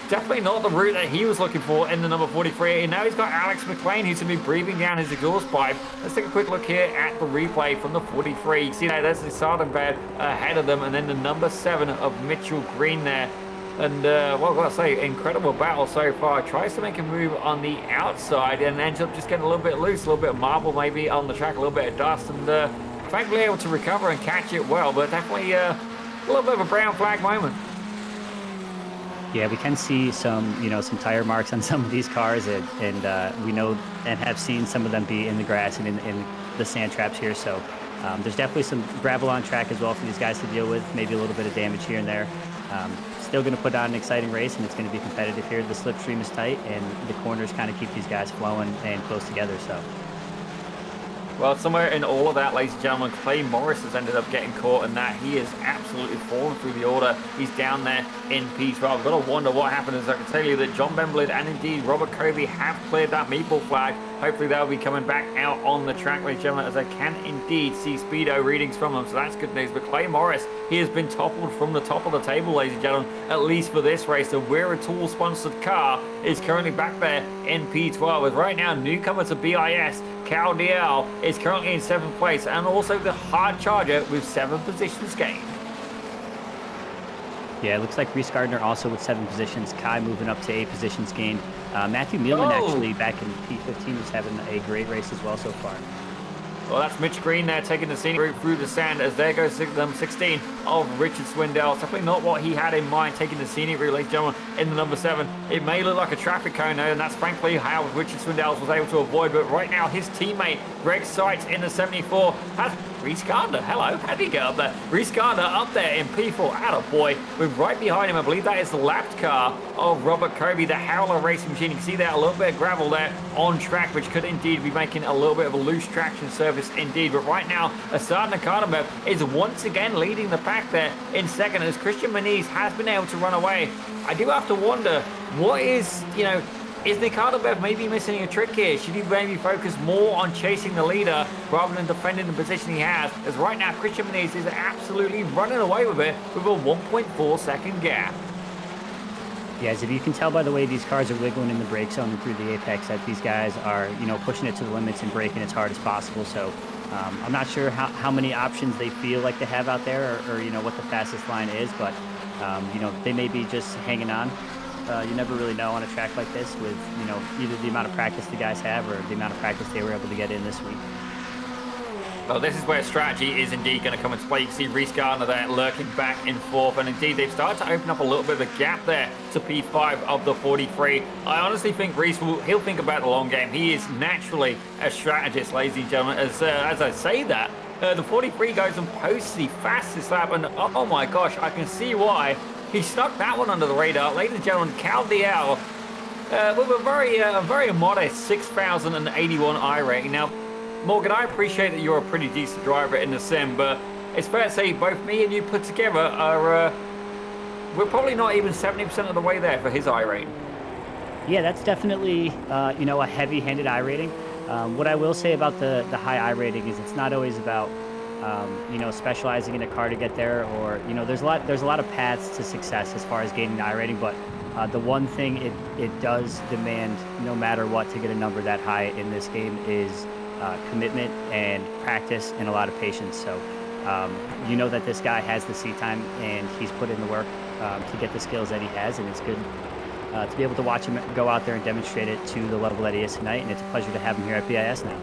definitely not the route that he was looking for in the number 43. And now he's got Alex McLean, who's going to be breathing down his exhaust pipe. Let's take a quick look here at the replay from the 43. You see that there's the starting bed ahead of them, and then the number 7 of Mitchell Green there. And, well, I've got to say, incredible battle so far. Tries to make a move on the outside and ends up just getting a little bit loose, a little bit of marble maybe on the track, a little bit of dust, and thankfully able to recover and catch it well, but definitely a little bit of a brown flag moment. Yeah, we can see some, some tire marks on some of these cars, and we know and have seen some of them be in the grass and in the sand traps here. So there's definitely some gravel on track as well for these guys to deal with, maybe a little bit of damage here and there. Still going to put on an exciting race, and it's going to be competitive here. The slipstream is tight, and the corners kind of keep these guys flowing and close together. So. Well, somewhere in all of that, ladies and gentlemen, Clay Morris has ended up getting caught in that. He has absolutely fallen through the order. He's down there in P12. I've got to wonder what happened, as I can tell you that John Bemblid and indeed Robert Kirby have cleared that meatball flag. Hopefully they'll be coming back out on the track, ladies and gentlemen, as I can indeed see speedo readings from them, so that's good news. But Clay Morris, he has been toppled from the top of the table, ladies and gentlemen, at least for this race. The We're a Tool sponsored car is currently back there in P12, as right now newcomer to BIS, Cal DL, is currently in 7th place, and also the hard charger with 7 positions gained. Yeah, it looks like Reese Gardner also with 7 positions. Kai moving up to 8 positions gained. Matthew Mielman actually back in P15 was having a great race as well so far. Well, that's Mitch Green there taking the scenic route through the sand, as there goes number 16 of Richard Swindell. It's definitely not what he had in mind, taking the scenic route, ladies and gentlemen, in the number 7. It may look like a traffic cone there, and that's frankly how Richard Swindell was able to avoid. But right now, his teammate, Greg Seitz, in the 74, has Reese Gardner. Hello, how did he get up there? Reese Gardner up there in P4, attaboy, with right behind him, I believe that is the lapped car of Robert Kirby, the Howler racing machine. You can see there a little bit of gravel there on track, which could indeed be making a little bit of a loose traction surface indeed. But right now, Asad Nakadamov is once again leading the pack there in second, as Christian Muniz has been able to run away. I do have to wonder, what is, is Nakadamov maybe missing a trick here? Should he maybe focus more on chasing the leader rather than defending the position he has? As right now, Christian Muniz is absolutely running away with it with a 1.4 second gap. Yeah, as if you can tell by the way these cars are wiggling in the brake zone and through the apex, that these guys are, pushing it to the limits and braking as hard as possible. So I'm not sure how many options they feel like they have out there, or what the fastest line is, but they may be just hanging on. You never really know on a track like this with, either the amount of practice the guys have or the amount of practice they were able to get in this week. Well, this is where strategy is indeed going to come into play. You can see Reese Gardner there lurking back in 4th, and indeed they've started to open up a little bit of a gap there to P5 of the 43. I honestly think Reese he'll think about the long game. He is naturally a strategist, ladies and gentlemen. As I say that, the 43 goes and posts the fastest lap, and oh my gosh, I can see why he snuck that one under the radar. Ladies and gentlemen, Cal DL with a very modest 6,081 iRating. Now, Morgan, I appreciate that you're a pretty decent driver in the sim, but it's fair to say both me and you put together are, we're probably not even 70% of the way there for his iRating. Yeah, that's definitely, a heavy-handed iRating. What I will say about the high iRating is it's not always about, specializing in a car to get there, or, there's a lot of paths to success as far as gaining the iRating, but the one thing it does demand, no matter what, to get a number that high in this game is commitment and practice and a lot of patience. So that this guy has the seat time and he's put in the work to get the skills that he has, and it's good to be able to watch him go out there and demonstrate it to the level that he is tonight, and it's a pleasure to have him here at BIS now.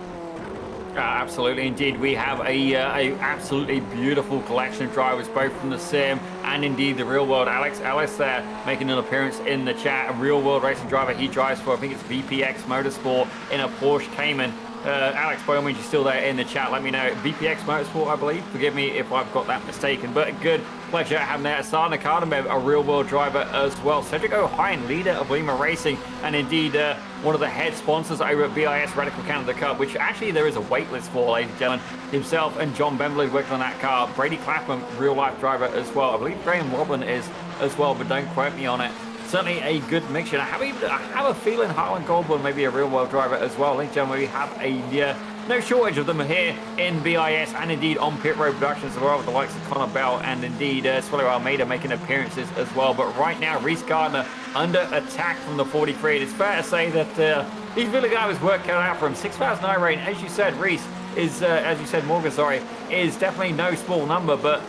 Absolutely, indeed. We have a absolutely beautiful collection of drivers, both from the sim and indeed the real world. Alex Ellis there making an appearance in the chat, a real world racing driver. He drives for, I think it's VPX Motorsport in a Porsche Cayman. Alex, by all means, you're still there in the chat. Let me know. VPX Motorsport, I believe. Forgive me if I've got that mistaken, but a good pleasure having there. Asana Kardamev, a real-world driver as well. Cedric O'Hine, leader of Lima Racing, and indeed one of the head sponsors over at BIS Radical Canada Cup, which actually there is a wait list for, ladies and gentlemen. Himself and John Bembley working on that car. Brady Clapham, real-life driver as well. I believe Graham Woblin is as well, but don't quote me on it. Certainly a good mixture. I have a feeling Harlan Goldburn may be a real-world driver as well. Ladies and gentlemen, we have a no shortage of them here in BIS and indeed on Pit Road Productions as well, with the likes of Connor Bell and indeed Swallow Almeida making appearances as well. But right now, Reese Gardner under attack from the 43. And it's fair to say that he's really got his work cut out for him. 6,000 I rating, as you said, Reese is, as you said, Morgan, sorry, is definitely no small number, but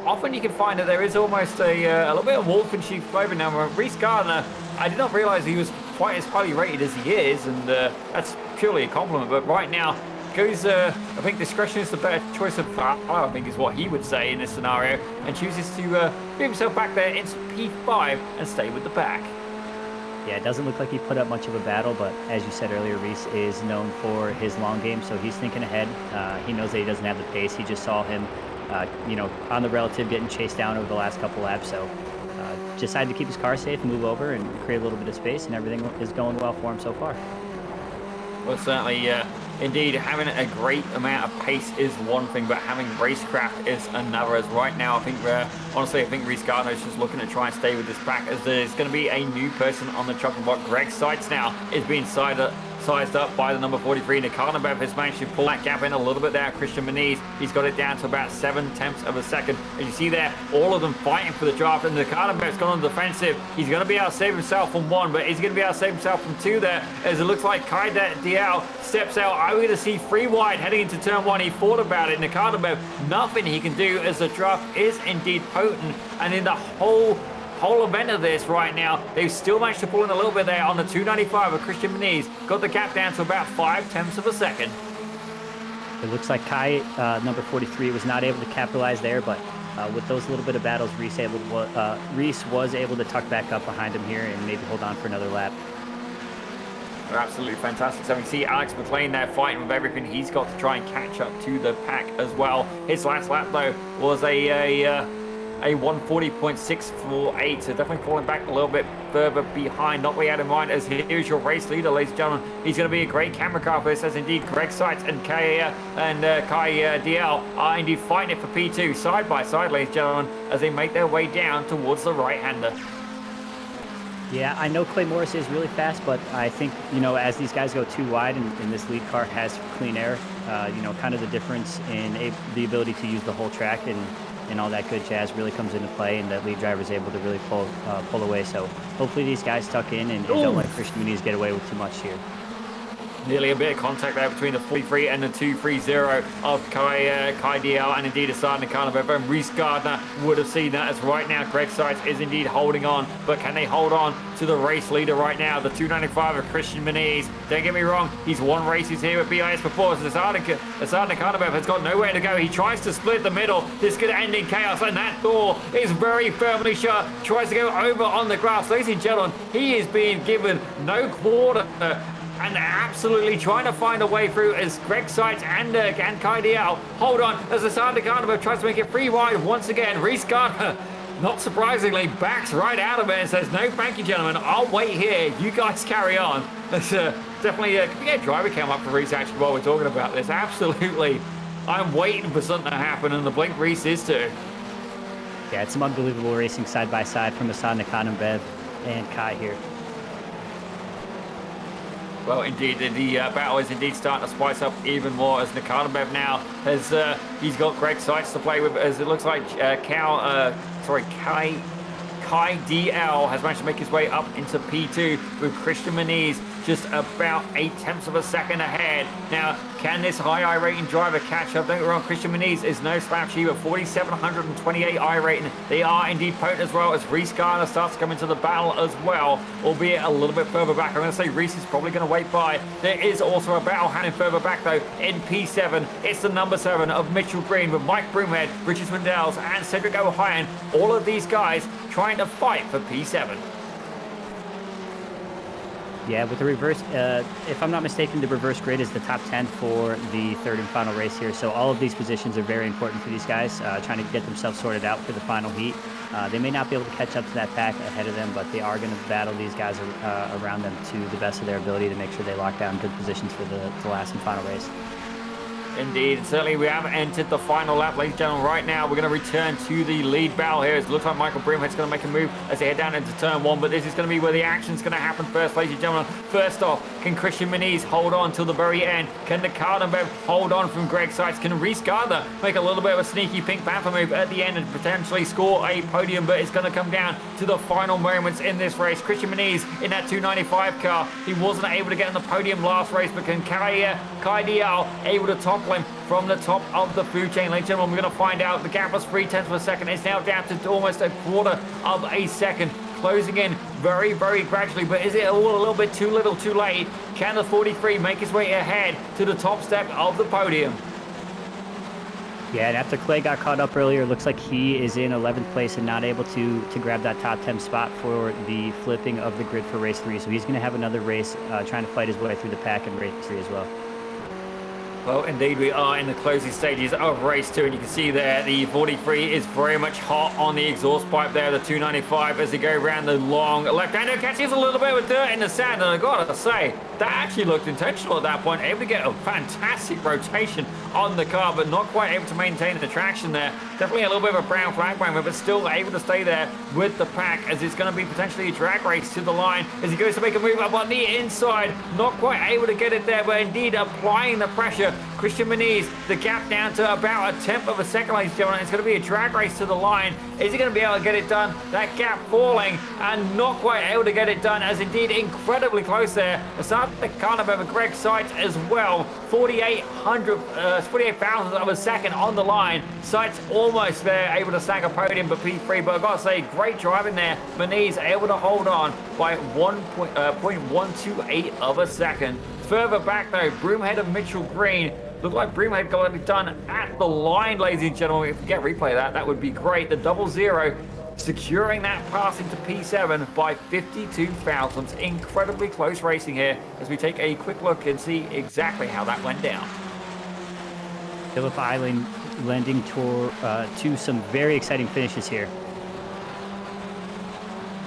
often you can find that there is almost a little bit of wolf in sheep's clothing. Now, Reese Gardner, I did not realize he was quite as highly rated as he is, and that's purely a compliment. But right now, goes, I think discretion is the better choice of valor, I think is what he would say in this scenario, and chooses to move himself back there into P5 and stay with the pack. Yeah, it doesn't look like he put up much of a battle, but as you said earlier, Reese is known for his long game, so he's thinking ahead. He knows that he doesn't have the pace. He just saw him on the relative getting chased down over the last couple laps, so decided to keep his car safe, move over, and create a little bit of space, and everything is going well for him so far. Well, certainly, indeed, having a great amount of pace is one thing, but having racecraft is another. As right now, I think, honestly, I think Reese Gardner is just looking to try and stay with this pack, as there's going to be a new person on the chopping block. Greg Seitz now is being sized up by the number 43. Nikarnabev has managed to pull that gap in a little bit there. Christian Moniz, he's got it down to about 7/10 of a second. As you see there, all of them fighting for the draft, and Nikarnabev's gone on the defensive. He's going to be able to save himself from one, but he's going to be able to save himself from two there, as it looks like Kai Diao steps out. I'm going to see free wide heading into turn one. He thought about it. Nikarnabev, nothing he can do, as the draft is indeed potent, and in the whole event of this right now, they've still managed to pull in a little bit there on the 295 of Christian Moniz. Got the gap down to about 5/10 of a second. It looks like Kai, number 43, was not able to capitalize there, but with those little bit of battles, Reese was able to tuck back up behind him here and maybe hold on for another lap. They're absolutely fantastic. So we see Alex McLean there fighting with everything he's got to try and catch up to the pack as well. His last lap, though, was a 140.648, so definitely falling back a little bit further behind. Not what we had in mind, as here's your race leader, ladies and gentlemen. He's going to be a great camera car for this, as indeed Greg Seitz and Kai DL are indeed fighting it for P2 side by side, ladies and gentlemen, as they make their way down towards the right-hander. Yeah, I know Clay Morris is really fast, but I think, as these guys go too wide and this lead car has clean air, kind of the difference in the ability to use the whole track and all that good jazz really comes into play, and that lead driver is able to really pull away. So hopefully these guys tuck in and don't let Christian Muniz get away with too much here. Nearly a bit of contact there between the 43 and the 230 of Kai DL and indeed Asad Nikarnabev, and Reese Gardner would have seen that, as right now Greg Seitz is indeed holding on, but can they hold on to the race leader right now, the 295 of Christian Moniz? Don't get me wrong, he's won races here at BIS before, so Asad Nikarnabev has got nowhere to go. He tries to split the middle. This could end in chaos, and that door is very firmly shut. Tries to go over on the grass. Ladies and gentlemen, he is being given no quarter and absolutely trying to find a way through, as Greg Seitz and Kai Diao hold on, as Asad Nikarnabev tries to make it free wide once again. Reese Gardner, not surprisingly, backs right out of it and says, no thank you, gentlemen, I'll wait here, you guys carry on. That's definitely, can we get a driver cam up for Reese actually while we're talking about this? Absolutely, I'm waiting for something to happen, and the blink Reese is too. Yeah, it's some unbelievable racing side by side from Asad Nikarnabev and Kai here. Well, indeed, the battle is indeed starting to spice up even more, as Nikarnabev now has, he's got Greg Seitz to play with, as it looks like Kai DL has managed to make his way up into P2 with Christian Moniz just about 8/10 of a second ahead. Now, can this high I rating driver catch up? Don't get me wrong, Christian Moniz is no slouch either. 4,728 I rating. They are indeed potent as well, as Reese Gardner starts to come into the battle as well, albeit a little bit further back. I'm going to say Reese is probably going to wait by. There is also a battle happening further back though in P7. It's the number 7 of Mitchell Green with Mike Broomhead, Richard Swindells and Cedric O'Hine. All of these guys trying to fight for P7. Yeah, with the reverse, if I'm not mistaken, the reverse grid is the top 10 for the third and final race here. So all of these positions are very important for these guys, trying to get themselves sorted out for the final heat. They may not be able to catch up to that pack ahead of them, but they are going to battle these guys around them to the best of their ability to make sure they lock down good positions for the last and final race. Indeed, certainly we have entered the final lap, ladies and gentlemen. Right now, we're going to return to the lead battle here. It looks like Michael Broomhead's going to make a move as they head down into turn one, but this is going to be where the action's going to happen first, ladies and gentlemen. First off, can Christian Muniz hold on till the very end? Can the Cardenbev hold on from Greg Seitz? Can Reese Gardner make a little bit of a sneaky Pink Panther move at the end and potentially score a podium? But it's going to come down to the final moments in this race. Christian Muniz in that 295 car. He wasn't able to get on the podium last race, but can Kai Dial able to topple him from the top of the food chain? Ladies and gentlemen, we're going to find out. The gap was 0.3 of a second. It's now down to almost a quarter of a second. Closing in very, very gradually, but is it all a little bit too little too late? Can the 43 make his way ahead to the top step of the podium? Yeah, and after Clay got caught up earlier, looks like he is in 11th place and not able to grab that top 10 spot for the flipping of the grid for race 3. So he's going to have another race trying to fight his way through the pack in race 3 as well. Well, indeed, we are in the closing stages of race 2, and you can see there the 43 is very much hot on the exhaust pipe there, the 295, as they go around the long left-hander. Catches a little bit of dirt in the sand, and I gotta say, that actually looked intentional at that point, able to get a fantastic rotation on the car, but not quite able to maintain the traction there. Definitely a little bit of a brown flag moment, but still able to stay there with the pack, as it's going to be potentially a drag race to the line as he goes to make a move up on the inside. Not quite able to get it there, but indeed applying the pressure. Christian Muniz, the gap down to about 1/10 of a second, ladies and gentlemen. It's going to be a drag race to the line. Is he going to be able to get it done? That gap falling and not quite able to get it done, as indeed incredibly close there. Aside the Cardenbev and Greg Seitz as well. 48,000 of a second on the line. Seitz almost there, able to snag a podium, but P3. But I've got to say, great driving there. Muniz able to hold on by 0.128 of a second. Further back though, Broomhead and Mitchell Green. Looked like Broomhead got it done at the line, ladies and gentlemen. If we get replay of that, that would be great. The 00 securing that pass into P7 by 52 thousandths. Incredibly close racing here as we take a quick look and see exactly how that went down. Phillip Island lending to some very exciting finishes here.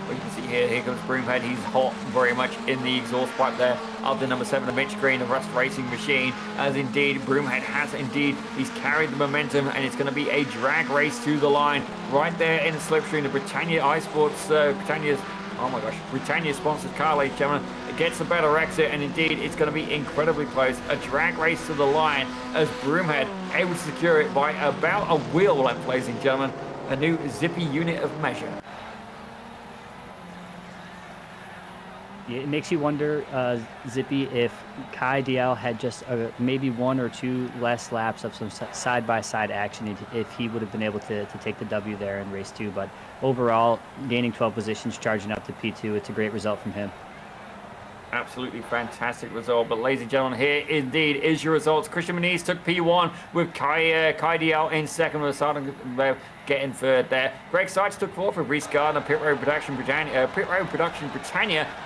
Well, you can see here comes Broomhead. He's hot very much in the exhaust pipe there of the number 7 of Mitch Green, the Rust Racing Machine, as indeed Broomhead has indeed, he's carried the momentum, and it's going to be a drag race to the line right there in the slipstream. The Britannia iSports, Britannia sponsored car, ladies and gentlemen. It gets a better exit, and indeed it's going to be incredibly close. A drag race to the line as Broomhead able to secure it by about a wheel length, ladies and gentlemen. A new zippy unit of measure. It makes you wonder, Zippy, if Kai Dial had just maybe 1 or 2 less laps of some side-by-side action, if he would have been able to take the W there in race 2. But overall, gaining 12 positions, charging up to P2, it's a great result from him. Absolutely fantastic result. But ladies and gentlemen, here indeed is your results. Christian Muniz took P1 with Kai Dial in second, with Sardan getting third there. Greg Seitz took fourth with Reese Gardner, Pit Road Production Britannia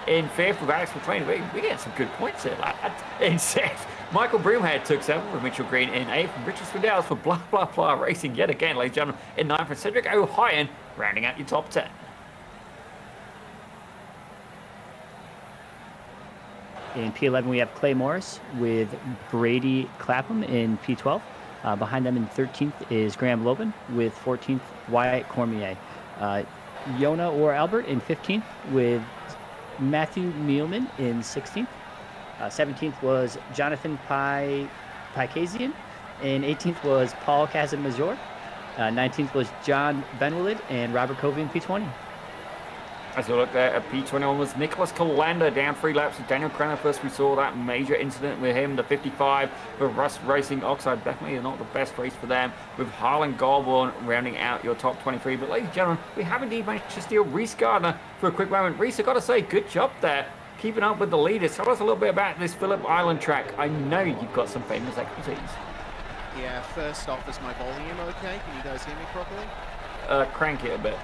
in fifth with Alex McLean. We get some good points here, lad. In sixth, Michael Broomhead took 7th with Mitchell Green in 8th, and Richard Swindell for Blah Blah Blah Racing yet again, ladies and gentlemen, in 9th, and Cedric O'Hyan rounding out your top 10. In P11, we have Clay Morris with Brady Clapham in P12. Behind them in 13th is Graham Lobin with 14th Wyatt Cormier. Yona or Albert in 15th with Matthew Mielman in 16th. 17th was Jonathan Pikazian. And 18th was Paul Casamajor. 19th was John Benwillid and Robert Covey in P20. As we look there at P21 was Nicholas Colander down 3 laps with Daniel Crenna. First we saw that major incident with him, the 55 for Rust Racing Oxide. Definitely not the best race for them, with Harlan Goulburn rounding out your top 23. But ladies and gentlemen, we have indeed managed to steal Reese Gardner for a quick moment. Reese, I've got to say, good job there, keeping up with the leaders. Tell us a little bit about this Phillip Island track. I know you've got some famous expertise. Yeah, first off, is my volume okay? Can you guys hear me properly? Crank it a bit.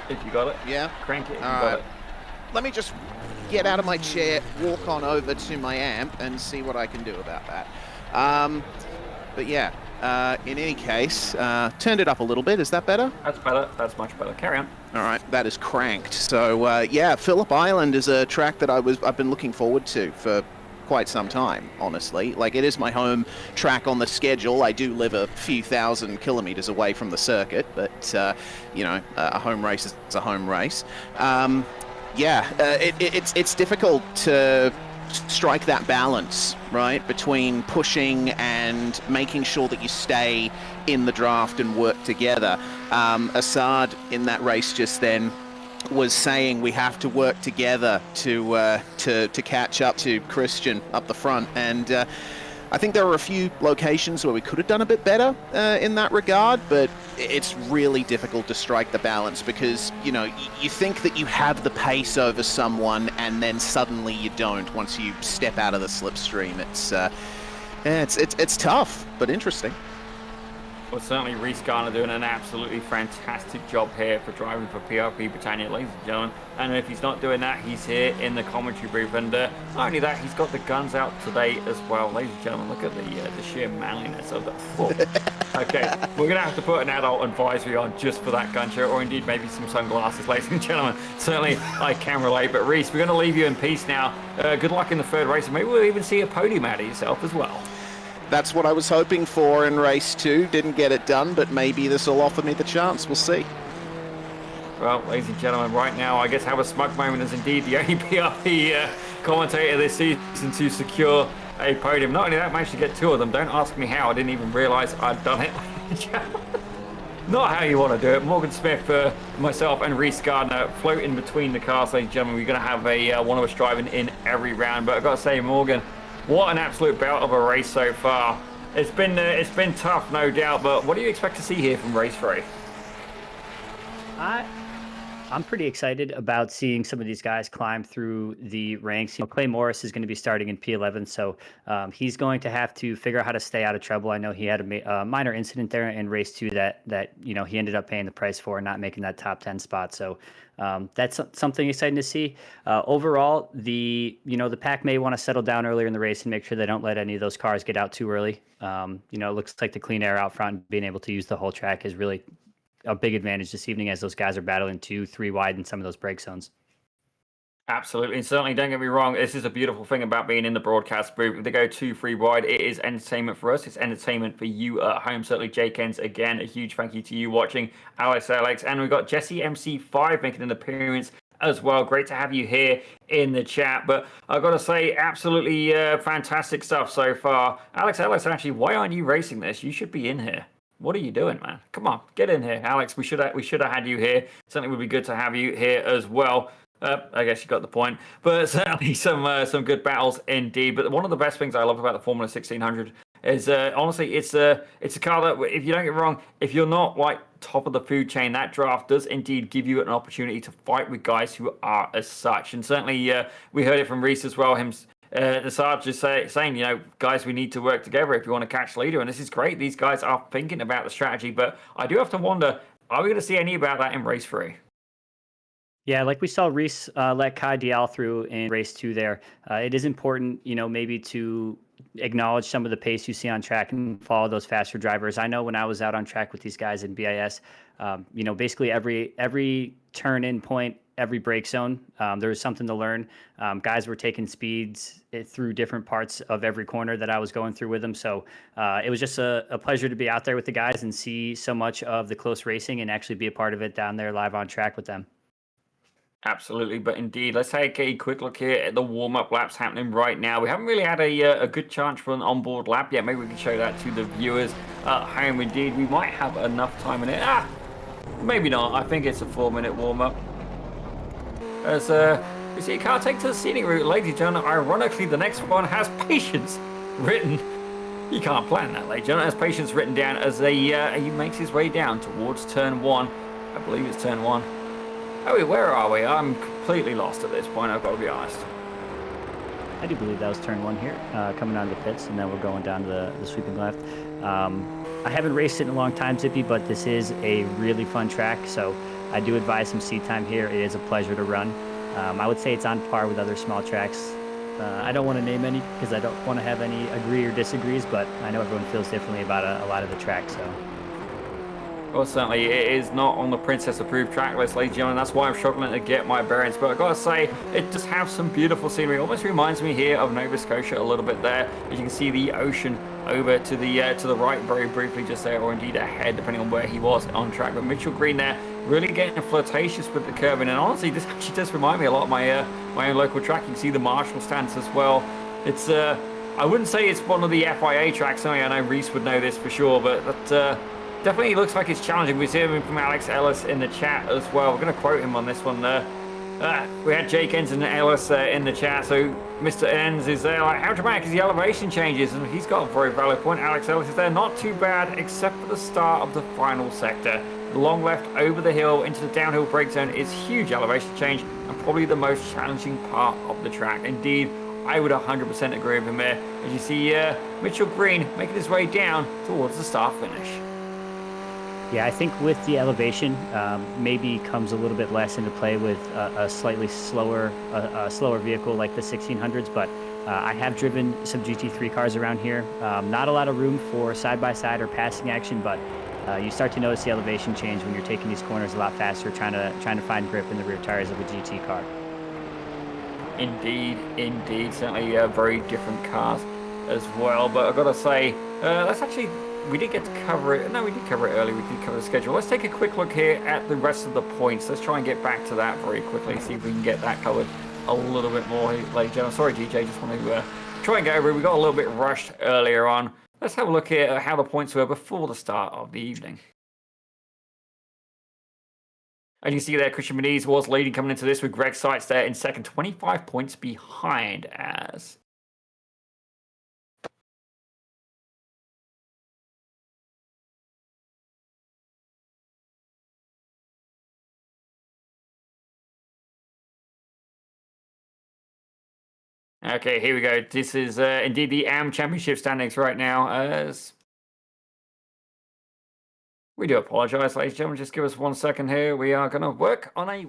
If you got it. Yeah. Crank it if you got it. Let me just get out of my chair, walk on over to my amp, and see what I can do about that. But yeah, in any case, turned it up a little bit. Is that better? That's better. That's much better. Carry on. All right, that is cranked. So yeah, Phillip Island is a track that I've been looking forward to for quite some time, honestly. Like, it is my home track on the schedule. I do live a few thousand kilometers away from the circuit, but you know, a home race is a home race. Yeah, it's difficult to strike that balance, right, between pushing and making sure that you stay in the draft and work together. Assad in that race just then was saying we have to work together to catch up to Christian up the front, and I think there were a few locations where we could have done a bit better in that regard, but it's really difficult to strike the balance because, you know, you think that you have the pace over someone and then suddenly you don't once you step out of the slipstream. It's tough, but interesting. Well, certainly Reese Garner doing an absolutely fantastic job here for driving for PRP Britannia, ladies and gentlemen. And if he's not doing that, he's here in the commentary booth. And not only that, he's got the guns out today as well. Ladies and gentlemen, look at the sheer manliness of the foot. Okay, we're going to have to put an adult advisory on just for that gun show, or indeed maybe some sunglasses, ladies and gentlemen. Certainly, I can relate. But Reese, we're going to leave you in peace now. Good luck in the third race. And maybe we'll even see a podium out of yourself as well. That's what I was hoping for in race 2. Didn't get it done, but maybe this will offer me the chance. We'll see. Well, ladies and gentlemen, right now, I guess Have a Smug Moment is indeed the only PRP commentator this season to secure a podium. Not only that, I managed to get 2 of them. Don't ask me how. I didn't even realise I'd done it. Not how you want to do it. Morgan Smith, myself, and Reese Gardner float in between the cars, ladies and gentlemen. We're going to have one of us driving in every round. But I've got to say, Morgan, what an absolute bout of a race so far. It's been tough, no doubt, but what do you expect to see here from race 3? I'm pretty excited about seeing some of these guys climb through the ranks. You know, Clay Morris is going to be starting in P11, so he's going to have to figure out how to stay out of trouble. I know he had a minor incident there in race 2 that you know, he ended up paying the price for, not making that top 10 spot. So that's something exciting to see. Overall, the pack may want to settle down earlier in the race and make sure they don't let any of those cars get out too early. You know, it looks like the clean air out front and being able to use the whole track is really a big advantage this evening as those guys are battling 2-3 wide in some of those break zones. Absolutely, and certainly don't get me wrong, this is a beautiful thing about being in the broadcast booth. If they go 2-3 wide, it is entertainment for us, it's entertainment for you at home. Certainly Jake Kens, again, a huge thank you to you watching, Alex, and we've got Jesse MC5 making an appearance as well. Great to have you here in the chat. But I've got to say, absolutely fantastic stuff so far. Alex, actually, why aren't you racing this? You should be in here. What are you doing, man? Come on, get in here, Alex. We should have had you here. Certainly would be good to have you here as well. I guess you got the point. But certainly some good battles indeed. But one of the best things I love about the Formula 1600 is honestly, it's a car that, if you don't get me wrong, if you're not like top of the food chain, that draft does indeed give you an opportunity to fight with guys who are as such. And certainly we heard it from Reese as well. The Sarge is saying, you know, guys, we need to work together if you want to catch leader. And this is great. These guys are thinking about the strategy. But I do have to wonder, are we going to see any about that in race 3? Yeah, like we saw Reese let Kai Dial through in race 2 there. It is important, you know, maybe to acknowledge some of the pace you see on track and follow those faster drivers. I know when I was out on track with these guys in BIS, you know, basically every turn in point, every break zone, there was something to learn. Guys were taking speeds through different parts of every corner that I was going through with them. So it was just a pleasure to be out there with the guys and see so much of the close racing and actually be a part of it down there live on track with them. Absolutely, but indeed, let's take a quick look here at the warm-up laps happening right now. We haven't really had a good chance for an onboard lap yet. Maybe we can show that to the viewers at home. Indeed, we might have enough time in it. Maybe not. I think it's a 4-minute warm-up. As we see a car take to the scenic route, ladies and gentlemen. Ironically, the next one has patience written. You can't plan that, ladies and gentlemen. Has patience written down as he makes his way down towards turn 1. I believe it's turn 1. Oh, wait, where are we? I'm completely lost at this point, I've got to be honest. I do believe that was turn 1 here, coming out of the pits, and then we're going down to the sweeping left. I haven't raced it in a long time, Zippy, but this is a really fun track, so I do advise some seat time here. It is a pleasure to run. I would say it's on par with other small tracks. I don't want to name any because I don't want to have any agree or disagrees, but I know everyone feels differently about a lot of the tracks. So. Well, certainly it is not on the Princess approved track list, ladies and gentlemen. That's why I'm struggling to get my bearings. But I've got to say, it does have some beautiful scenery. It almost reminds me here of Nova Scotia a little bit there. As you can see the ocean over to the right very briefly just there, or indeed ahead, depending on where he was on track. But Mitchell Green there really getting flirtatious with the curving. And honestly, this actually does remind me a lot of my own local track. You can see the Marshall stance as well. It's I wouldn't say it's one of the FIA tracks. I know Reese would know this for sure, but definitely looks like it's challenging. We see him from Alex Ellis in the chat as well. We're going to quote him on this one there. We had Jake Enns and Ellis in the chat. So Mr. Enns is there like, how dramatic is the elevation changes? And he's got a very valid point. Alex Ellis is there. Not too bad, except for the start of the final sector. The long left over the hill into the downhill break zone is huge elevation change and probably the most challenging part of the track. Indeed, I would 100% agree with him there. As you see Mitchell Green making his way down towards the start finish. Yeah, I think with the elevation, maybe comes a little bit less into play with a slightly slower vehicle like the 1600s. But I have driven some GT3 cars around here. Not a lot of room for side-by-side or passing action, but you start to notice the elevation change when you're taking these corners a lot faster, trying to find grip in the rear tires of a GT car. Indeed, certainly very different cars as well. But I've got to say, let's actually. We did get to cover it. No, we did cover it early. We did cover the schedule. Let's take a quick look here at the rest of the points. Let's try and get back to that very quickly. See if we can get that covered a little bit more, ladies and gentlemen. Sorry, DJ. Just want to try and get over it. We got a little bit rushed earlier on. Let's have a look here at how the points were before the start of the evening. As you can see there, Christian Muniz was leading coming into this with Greg Seitz there in second, 25 points behind as... Okay, here we go. This is indeed the AM Championship standings right now. As we do apologise, ladies and gentlemen. Just give us 1 second here. We are going to work on a...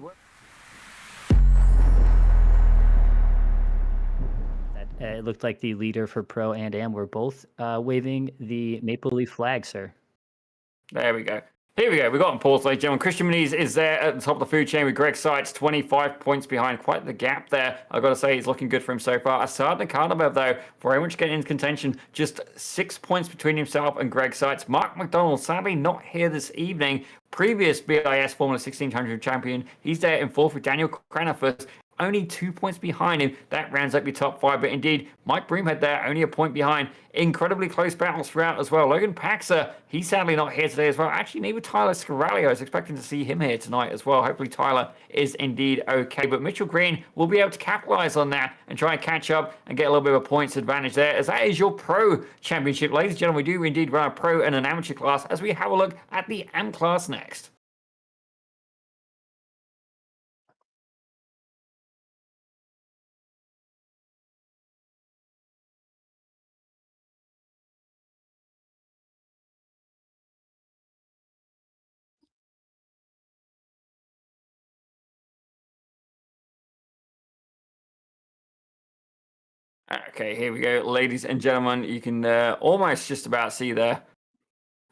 It looked like the leader for Pro and Am were both waving the Maple Leaf flag, sir. There we go. Here we go. We've got him paused, ladies and gentlemen. Christian Muniz is there at the top of the food chain with Greg Seitz, 25 points behind. Quite the gap there. I've got to say, he's looking good for him so far. Asad Nakadabev, though, very much getting into contention. Just 6 points between himself and Greg Seitz. Mark McDonald, sadly not here this evening. Previous BIS Formula 1600 champion. He's there in fourth with Daniel Cranner first. Only 2 points behind him. That rounds up your top five. But indeed, Mike Broomhead there, only a point behind. Incredibly close battles throughout as well. Logan Paxer, he's sadly not here today as well. Actually, neither Tyler Scaralli. I was expecting to see him here tonight as well. Hopefully, Tyler is indeed okay. But Mitchell Green will be able to capitalize on that and try and catch up and get a little bit of a points advantage there, as that is your Pro Championship. Ladies and gentlemen, we do indeed run a Pro and an Amateur class as we have a look at the Am class next. Okay, here we go, ladies and gentlemen. You can almost just about see there.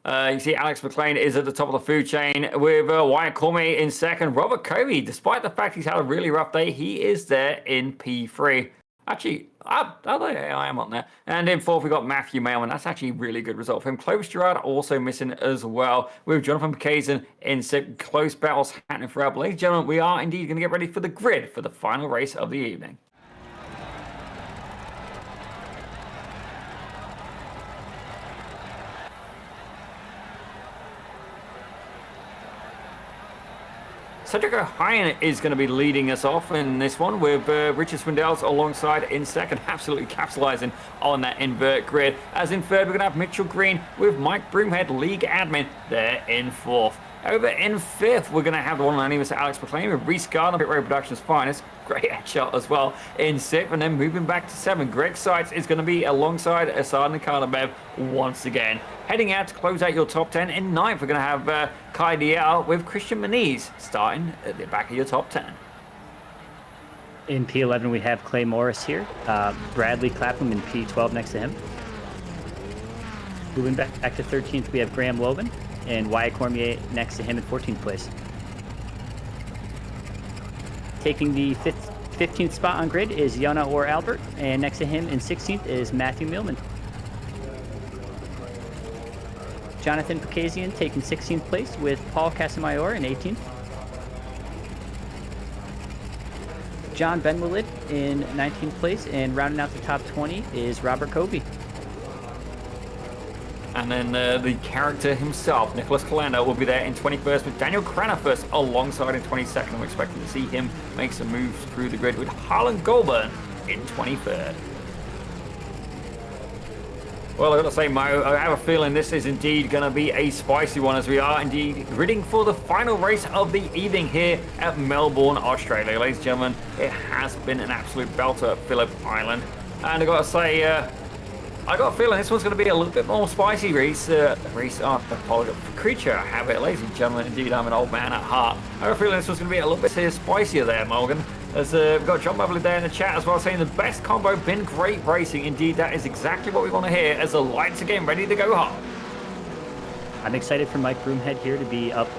You see Alex McLean is at the top of the food chain with Wyatt Cormier in second. Robert Covey, despite the fact he's had a really rough day, he is there in P3. Actually, I am on there. And in fourth, we got Matthew Mailman. That's actually a really good result for him. Clovis Gerard also missing as well, with Jonathan McKazen in sixth. Close battles happening throughout. But ladies and gentlemen, we are indeed going to get ready for the grid for the final race of the evening. Cedric O'Hyan is going to be leading us off in this one with Richard Swindells alongside in second, absolutely capitalizing on that invert grid. As in third, we're going to have Mitchell Green with Mike Broomhead, league admin, there in fourth. Over in fifth, we're going to have the one and only Mr. Alex McLean with Reese Gardner, Pit Road Productions finest. Great headshot as well in sixth. And then moving back to seven, Greg Seitz is going to be alongside Asad Nakadabev once again. Heading out to close out your top 10. In ninth, we're going to have Kai Dial with Christian Muniz starting at the back of your top 10. In P11, we have Clay Morris here. Bradley Clapham in P12 next to him. Moving back to 13th, we have Graham Loban and Wyatt Cormier next to him in 14th place. Taking the 15th spot on grid is Yana or Albert, and next to him in 16th is Matthew Millman. Jonathan Pakazian taking 16th place with Paul Casamayor in 18th. John Benwillet in 19th place, and rounding out the top 20 is Robert Covey. And then the character himself, Nicholas Kalanda, will be there in 21st with Daniel Cranafus alongside in 22nd. We're expecting to see him make some moves through the grid with Harlan Goulburn in 23rd. Well, I've got to say, Mo, I have a feeling this is indeed going to be a spicy one, as we are indeed gridding for the final race of the evening here at Melbourne, Australia. Ladies and gentlemen, it has been an absolute belter at Phillip Island. And I've got to say, I got a feeling this one's going to be a little bit more spicy, Reese. Creature habit, ladies and gentlemen. Indeed, I'm an old man at heart. I got a feeling this one's going to be a little bit spicier there, Morgan. As we've got John Beverly there in the chat as well, saying the best combo, been great racing. Indeed, that is exactly what we want to hear as the lights are getting ready to go hot. I'm excited for Mike Broomhead here to be up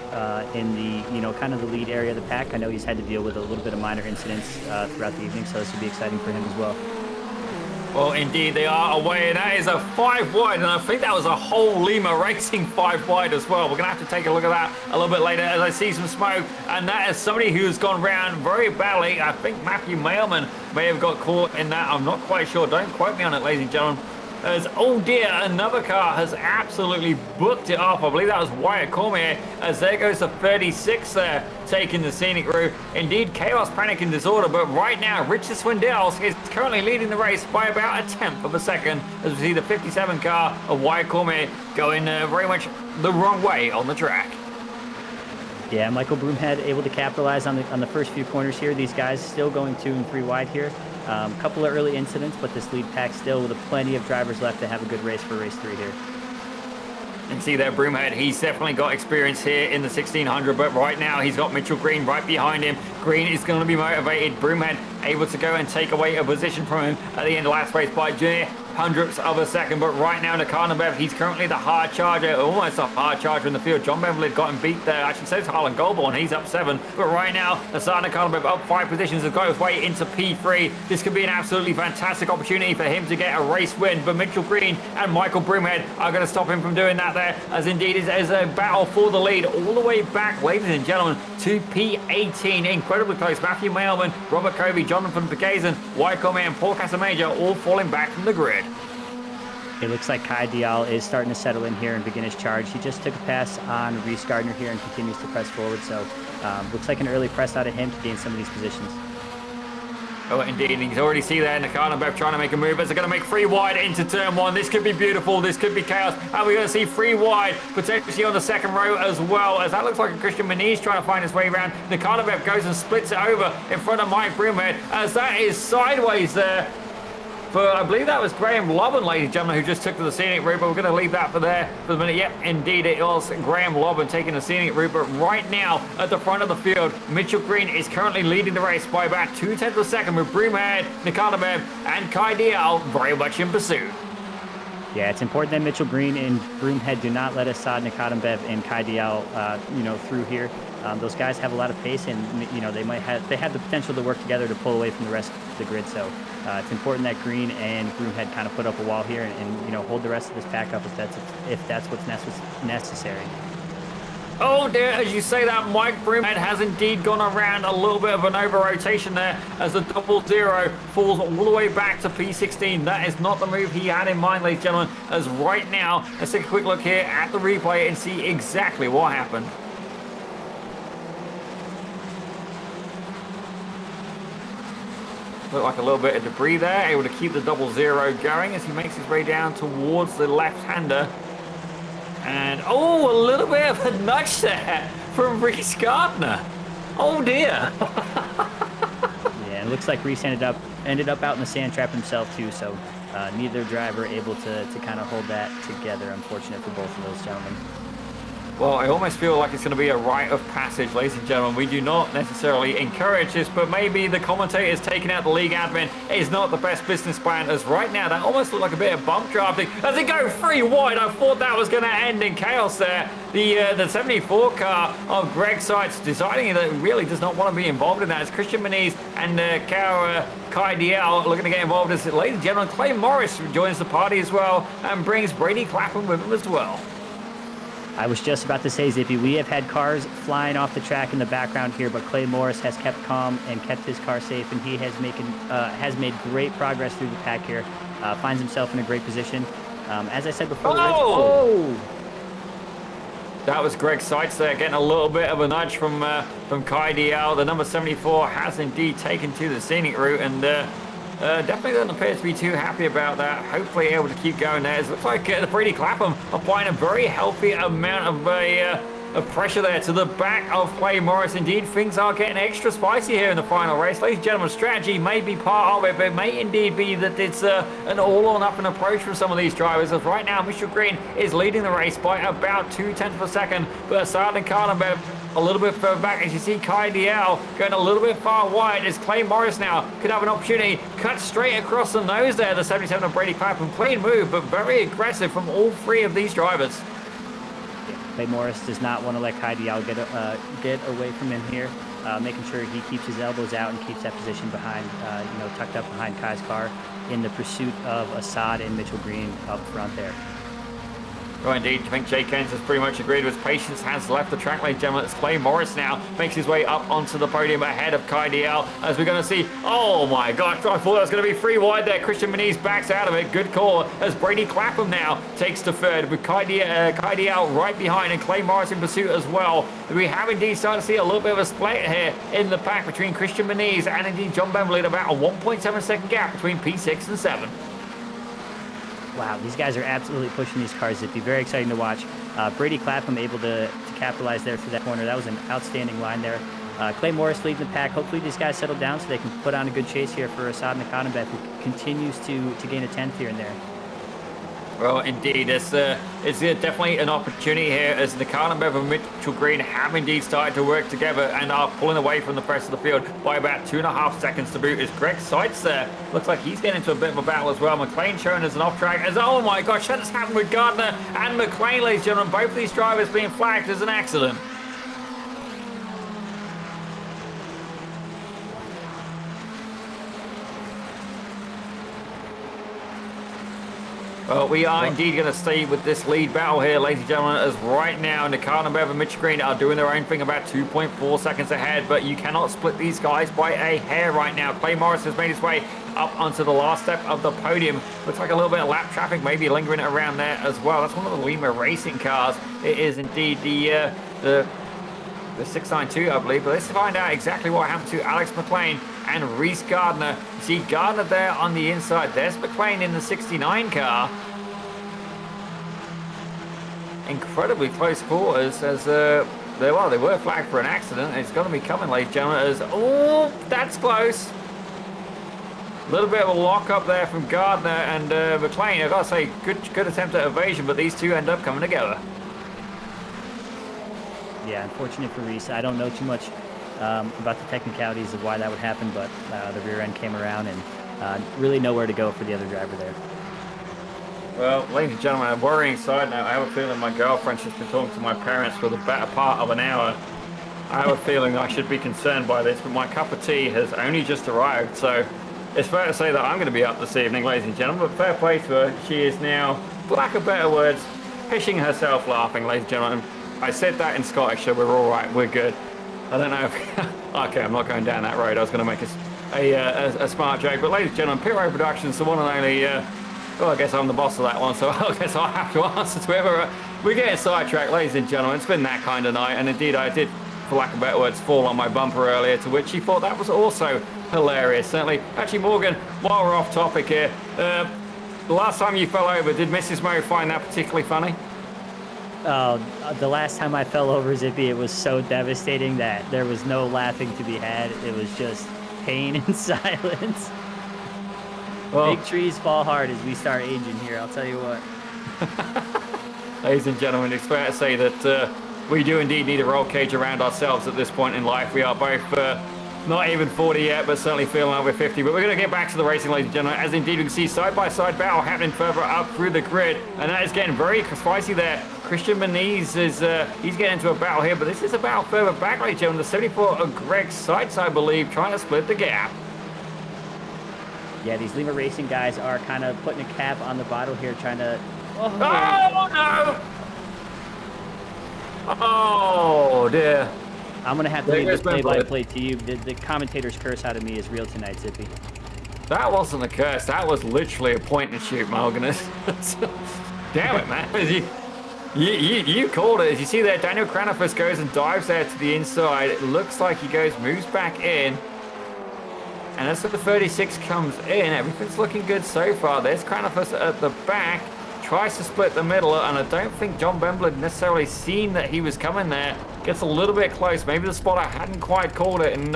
in the, kind of the lead area of the pack. I know he's had to deal with a little bit of minor incidents throughout the evening, so this will be exciting for him as well. Well, indeed, they are away, and that is a 5 wide, and I think that was a whole Lima Racing 5 wide as well. We're going to have to take a look at that a little bit later as I see some smoke, and that is somebody who's gone round very badly. I think Matthew Mailman may have got caught in that. I'm not quite sure. Don't quote me on it, ladies and gentlemen. As, oh dear, another car has absolutely booked it off. I believe that was Wyatt Cormier, as there goes the 36 there, taking the scenic route. Indeed, chaos, panic, and disorder, but right now, Richard Swindell is currently leading the race by about 1/10 of a second, as we see the 57 car of Wyatt Cormier going very much the wrong way on the track. Yeah, Michael Broomhead able to capitalize on the first few corners here. These guys still going 2 and 3 wide here. A couple of early incidents, but this lead pack still with plenty of drivers left to have a good race for race 3 here. And see there, Broomhead, he's definitely got experience here in the 1600, but right now he's got Mitchell Green right behind him. Green is going to be motivated. Broomhead able to go and take away a position from him at the end of last race by mere hundredths of a second, but right now Nakano Bev, he's currently the hard charger, almost a hard charger in the field. John Beverly got him beat there. Actually says Harlan Goulburn, he's up 7, but right now Nakano Bev up 5 positions, has got his way into P3. This could be an absolutely fantastic opportunity for him to get a race win, but Mitchell Green and Michael Broomhead are going to stop him from doing that there, as indeed is a battle for the lead all the way back, ladies and gentlemen, to P18. Incredibly close. Matthew Mailman, Robert Covey, Jonathan Pagazin, Wyatt Cormier, and Paul Casamayor all falling back from the grid. It looks like Kai Dial is starting to settle in here and begin his charge. He just took a pass on Reese Gardner here and continues to press forward, so looks like an early press out of him to gain some of these positions. Oh, indeed, and you can already see there Nakano Bev trying to make a move as they're going to make 3 wide into turn 1. This could be beautiful, this could be chaos, and we're going to see 3 wide, potentially on the second row as well, as that looks like a Christian Moniz trying to find his way around. Nakano Bev goes and splits it over in front of Mike Broomhead, as that is sideways there. But I believe that was Graham Lobban, ladies and gentlemen, who just took to the scenic route, but we're going to leave that for there for the minute. Yep, indeed, it was Graham Lobban taking the scenic route, but right now, at the front of the field, Mitchell Green is currently leading the race by about 2/10 of a second, with Broomhead, Nakano Bev, and Kai Dial very much in pursuit. Yeah, it's important that Mitchell Green and Broomhead do not let Assad Nakano Bev and Kai Dial, through here. Those guys have a lot of pace, and they have the potential to work together to pull away from the rest of the grid. So it's important that Green and Broomhead kind of put up a wall here and hold the rest of this pack up if that's what's necessary. Oh dear, as you say that, Mike Broomhead has indeed gone around a little bit of an over-rotation there as the 00 falls all the way back to P16. That is not the move he had in mind, ladies and gentlemen, as right now, let's take a quick look here at the replay and see exactly what happened. Look like a little bit of debris there, able to keep the 00 going as he makes his way down towards the left-hander. And, oh, a little bit of a nudge there from Reese Gardner. Oh, dear. Yeah, it looks like Reese ended up out in the sand trap himself, too, so neither driver able to kind of hold that together. Unfortunate for both of those gentlemen. Well, I almost feel like it's going to be a rite of passage, ladies and gentlemen. We do not necessarily encourage this, but maybe the commentators taking out the league admin is not the best business plan, as right now that almost looked like a bit of bump drafting as they go 3 wide. I thought that was going to end in chaos there. The 74 car of Greg Seitz deciding that he really does not want to be involved in that. It's Christian Muniz and Kai Diel looking to get involved. As ladies and gentlemen, Clay Morris joins the party as well and brings Brady Clapham with him as well. I was just about to say, Zippy, we have had cars flying off the track in the background here, but Clay Morris has kept calm and kept his car safe, and he has made great progress through the pack here. Finds himself in a great position. As I said before, that was Greg Seitz there, getting a little bit of a nudge from Kai Diel. The number 74 has indeed taken to the scenic route, and definitely doesn't appear to be too happy about that. Hopefully able to keep going there. It looks like the Brady Clapham applying a very healthy amount of pressure there to the back of Clay Morris. Indeed, things are getting extra spicy here in the final race. Ladies and gentlemen, strategy may be part of it, but it may indeed be that it's an all-or-nothing approach from some of these drivers. As right now, Mitchell Green is leading the race by about 0.2 of a second, but Assad and Carlenberg a little bit further back. As you see, Kai Diel going a little bit far wide as Clay Morris now could have an opportunity. Cut straight across the nose there, the 77 of Brady Clapham. Clean move, but very aggressive from all 3 of these drivers. Clay Morris does not want to let Kai Diel get away from him here, making sure he keeps his elbows out and keeps that position behind, tucked up behind Kai's car in the pursuit of Assad and Mitchell Green up front there. Right, indeed. I think Jay Kent has pretty much agreed with his patience. Has left the track, ladies and gentlemen. It's Clay Morris now makes his way up onto the podium ahead of Kai Diel. As we're going to see, oh my gosh, I thought that was going to be 3 wide there. Christian Muniz backs out of it. Good call as Brady Clapham now takes the third with Kai Diel right behind and Clay Morris in pursuit as well. We have indeed started to see a little bit of a split here in the pack between Christian Muniz and indeed John Bembley at about a 1.7 second gap between P6 and 7. Wow, these guys are absolutely pushing these cars. It'd be very exciting to watch. Brady Clapham able to capitalize there through that corner. That was an outstanding line there. Clay Morris leading the pack. Hopefully these guys settle down so they can put on a good chase here for Assad Nakanabeth, who continues to gain a 10th here and there. Well, indeed, it's definitely an opportunity here as Nakanabeth and Mitchell Green have indeed started to work together and are pulling away from the rest of the field by about 2.5 seconds to boot. As Greg Seitz there looks like he's getting into a bit of a battle as well. McLean showing as an off track as, oh my gosh, that has happened with Gardner and McLean, ladies and gentlemen. Both of these drivers being flagged as an accident. Well, we are indeed going to stay with this lead battle here, ladies and gentlemen, as right now Nakanabeth and Mitchell Green are doing their own thing about 2.4 seconds ahead, but you cannot split these guys by a hair right now. Clay Morris has made his way up onto the last step of the podium. Looks like a little bit of lap traffic maybe lingering around there as well. That's one of the Lima racing cars. It is indeed the 692, I believe. But let's find out exactly what happened to Alex McLean and Reese Gardner. You see Gardner there on the inside. There's McLean in the 69 car. Incredibly close quarters as they were flagged for an accident. It's going to be coming, ladies and gentlemen, as, oh, that's close. A little bit of a lock up there from Gardner and McLean. I've got to say, good attempt at evasion, but these two end up coming together. Yeah, unfortunate for Reese. I don't know too much about the technicalities of why that would happen, but the rear end came around and really nowhere to go for the other driver there. Well, ladies and gentlemen, a worrying side note. I have a feeling my girlfriend's just been talking to my parents for the better part of an hour. I have a feeling I should be concerned by this, but my cup of tea has only just arrived, so it's fair to say that I'm going to be up this evening, ladies and gentlemen, but fair play to her. She is now, for lack of better words, pissing herself laughing, ladies and gentlemen. I said that in Scottish, so we're all right, we're good. I don't know if... okay, I'm not going down that road. I was going to make a smart joke. But ladies and gentlemen, Pit Road Productions, the one and only... well, I guess I'm the boss of that one, so I guess I'll have to answer to it. We're getting sidetracked, ladies and gentlemen. It's been that kind of night, and indeed I did, for lack of better words, fall on my bumper earlier, to which she thought that was also hilarious. Certainly. Actually, Morgan, while we're off topic here, the last time you fell over, did Mrs. Mo find that particularly funny? The last time I fell over, Zippy, it was so devastating that there was no laughing to be had. It was just pain and silence. Well, big trees fall hard as we start aging here, I'll tell you what. Ladies and gentlemen, it's fair to say that we do indeed need a roll cage around ourselves at this point in life. We are both not even 40 yet, but certainly feeling like we're 50. But we're going to get back to the racing, ladies and gentlemen, as indeed we can see side-by-side battle happening further up through the grid, and that is getting very spicy there. Christian Moniz is he's getting into a battle here, but this is a battle further back, ladies and gentlemen. The 74 of Greg Seitz, I believe, trying to split the gap. Yeah, these Lima Racing guys are kind of putting a cap on the bottle here, trying to... Oh, no! Oh, dear. I'm going to have to leave this play-by-play to you. The commentator's curse out of me is real tonight, Zippy. That wasn't a curse. That was literally a point and shoot, Malganus. Damn it, man. You called it. As you see there, Daniel Cranafus goes and dives there to the inside. It looks like he moves back in. And as the 36 comes in, everything's looking good so far. There's Cranafus at the back. Tries to split the middle, and I don't think John Bemble had necessarily seen that he was coming there. Gets a little bit close. Maybe the spotter hadn't quite called it, and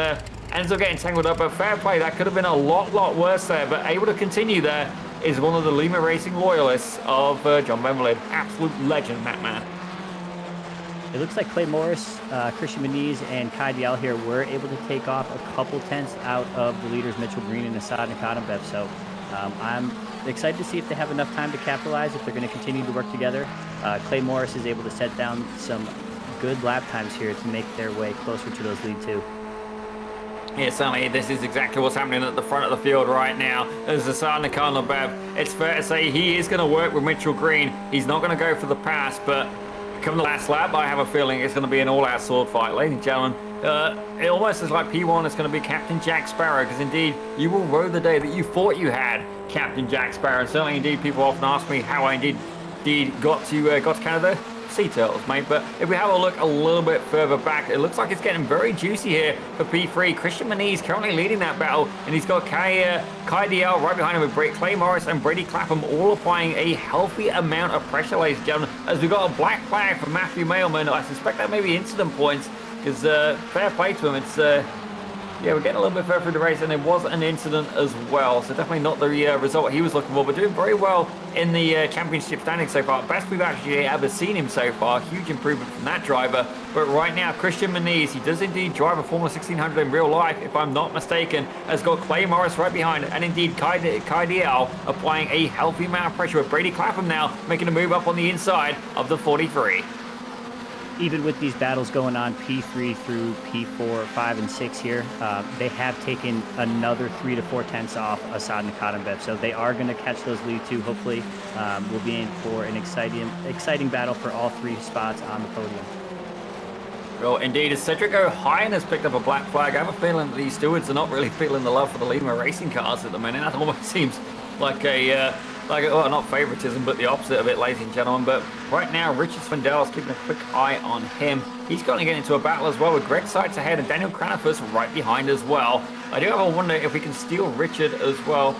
ends up getting tangled up. But fair play, that could have been a lot worse there. But able to continue there is one of the Lima Racing loyalists of John Bemble. Absolute legend, that man. It looks like Clay Morris, Christian Moniz, and Kai Dial here were able to take off a couple tenths out of the leaders, Mitchell Green and Assad Nakatambev. So I'm excited to see if they have enough time to capitalize, if they're going to continue to work together. Clay Morris is able to set down some good lap times here to make their way closer to those lead two. Yeah, certainly this is exactly what's happening at the front of the field right now. As Assad Nakatambev, it's fair to say he is going to work with Mitchell Green. He's not going to go for the pass, but come the last lap, I have a feeling it's going to be an all-out sword fight. Ladies and gentlemen, it almost is like P1 is going to be Captain Jack Sparrow, because indeed, you will row the day that you thought you had Captain Jack Sparrow. And certainly, indeed, people often ask me how I indeed got to Canada. Sea turtles, mate. But if we have a look a little bit further back, it looks like it's getting very juicy here for P3. Christian Moniz currently leading that battle, and he's got Kai DL right behind him with Clay Morris and Brady Clapham all applying a healthy amount of pressure, ladies and gentlemen, as we've got a black flag for Matthew Mailman. I suspect that may be incident points, because fair play to him. It's yeah, we're getting a little bit further through the race, and there was an incident as well, so definitely not the result he was looking for, but doing very well in the championship standings so far. Best we've actually ever seen him so far. Huge improvement from that driver. But right now, Christian Moniz, he does indeed drive a Formula 1600 in real life, if I'm not mistaken, has got Clay Morris right behind, and indeed Kai DL applying a healthy amount of pressure with Brady Clapham now making a move up on the inside of the 43. Even with these battles going on, P3 through P4, 5, and 6 here, they have taken another 3 to 4 tenths off Assad Nakatambev. So they are going to catch those lead two. Hopefully, we'll be in for an exciting battle for all three spots on the podium. Well, indeed, as Cedric O'Hine has picked up a black flag, I have a feeling that these stewards are not really feeling the love for the Lima Racing cars at the minute. That almost seems like well, not favoritism, but the opposite of it, ladies and gentlemen. But right now, Richard Swindell is keeping a quick eye on him. He's going to get into a battle as well with Greg Seitz ahead and Daniel Cranafus right behind as well. I do have a wonder if we can steal Richard as well.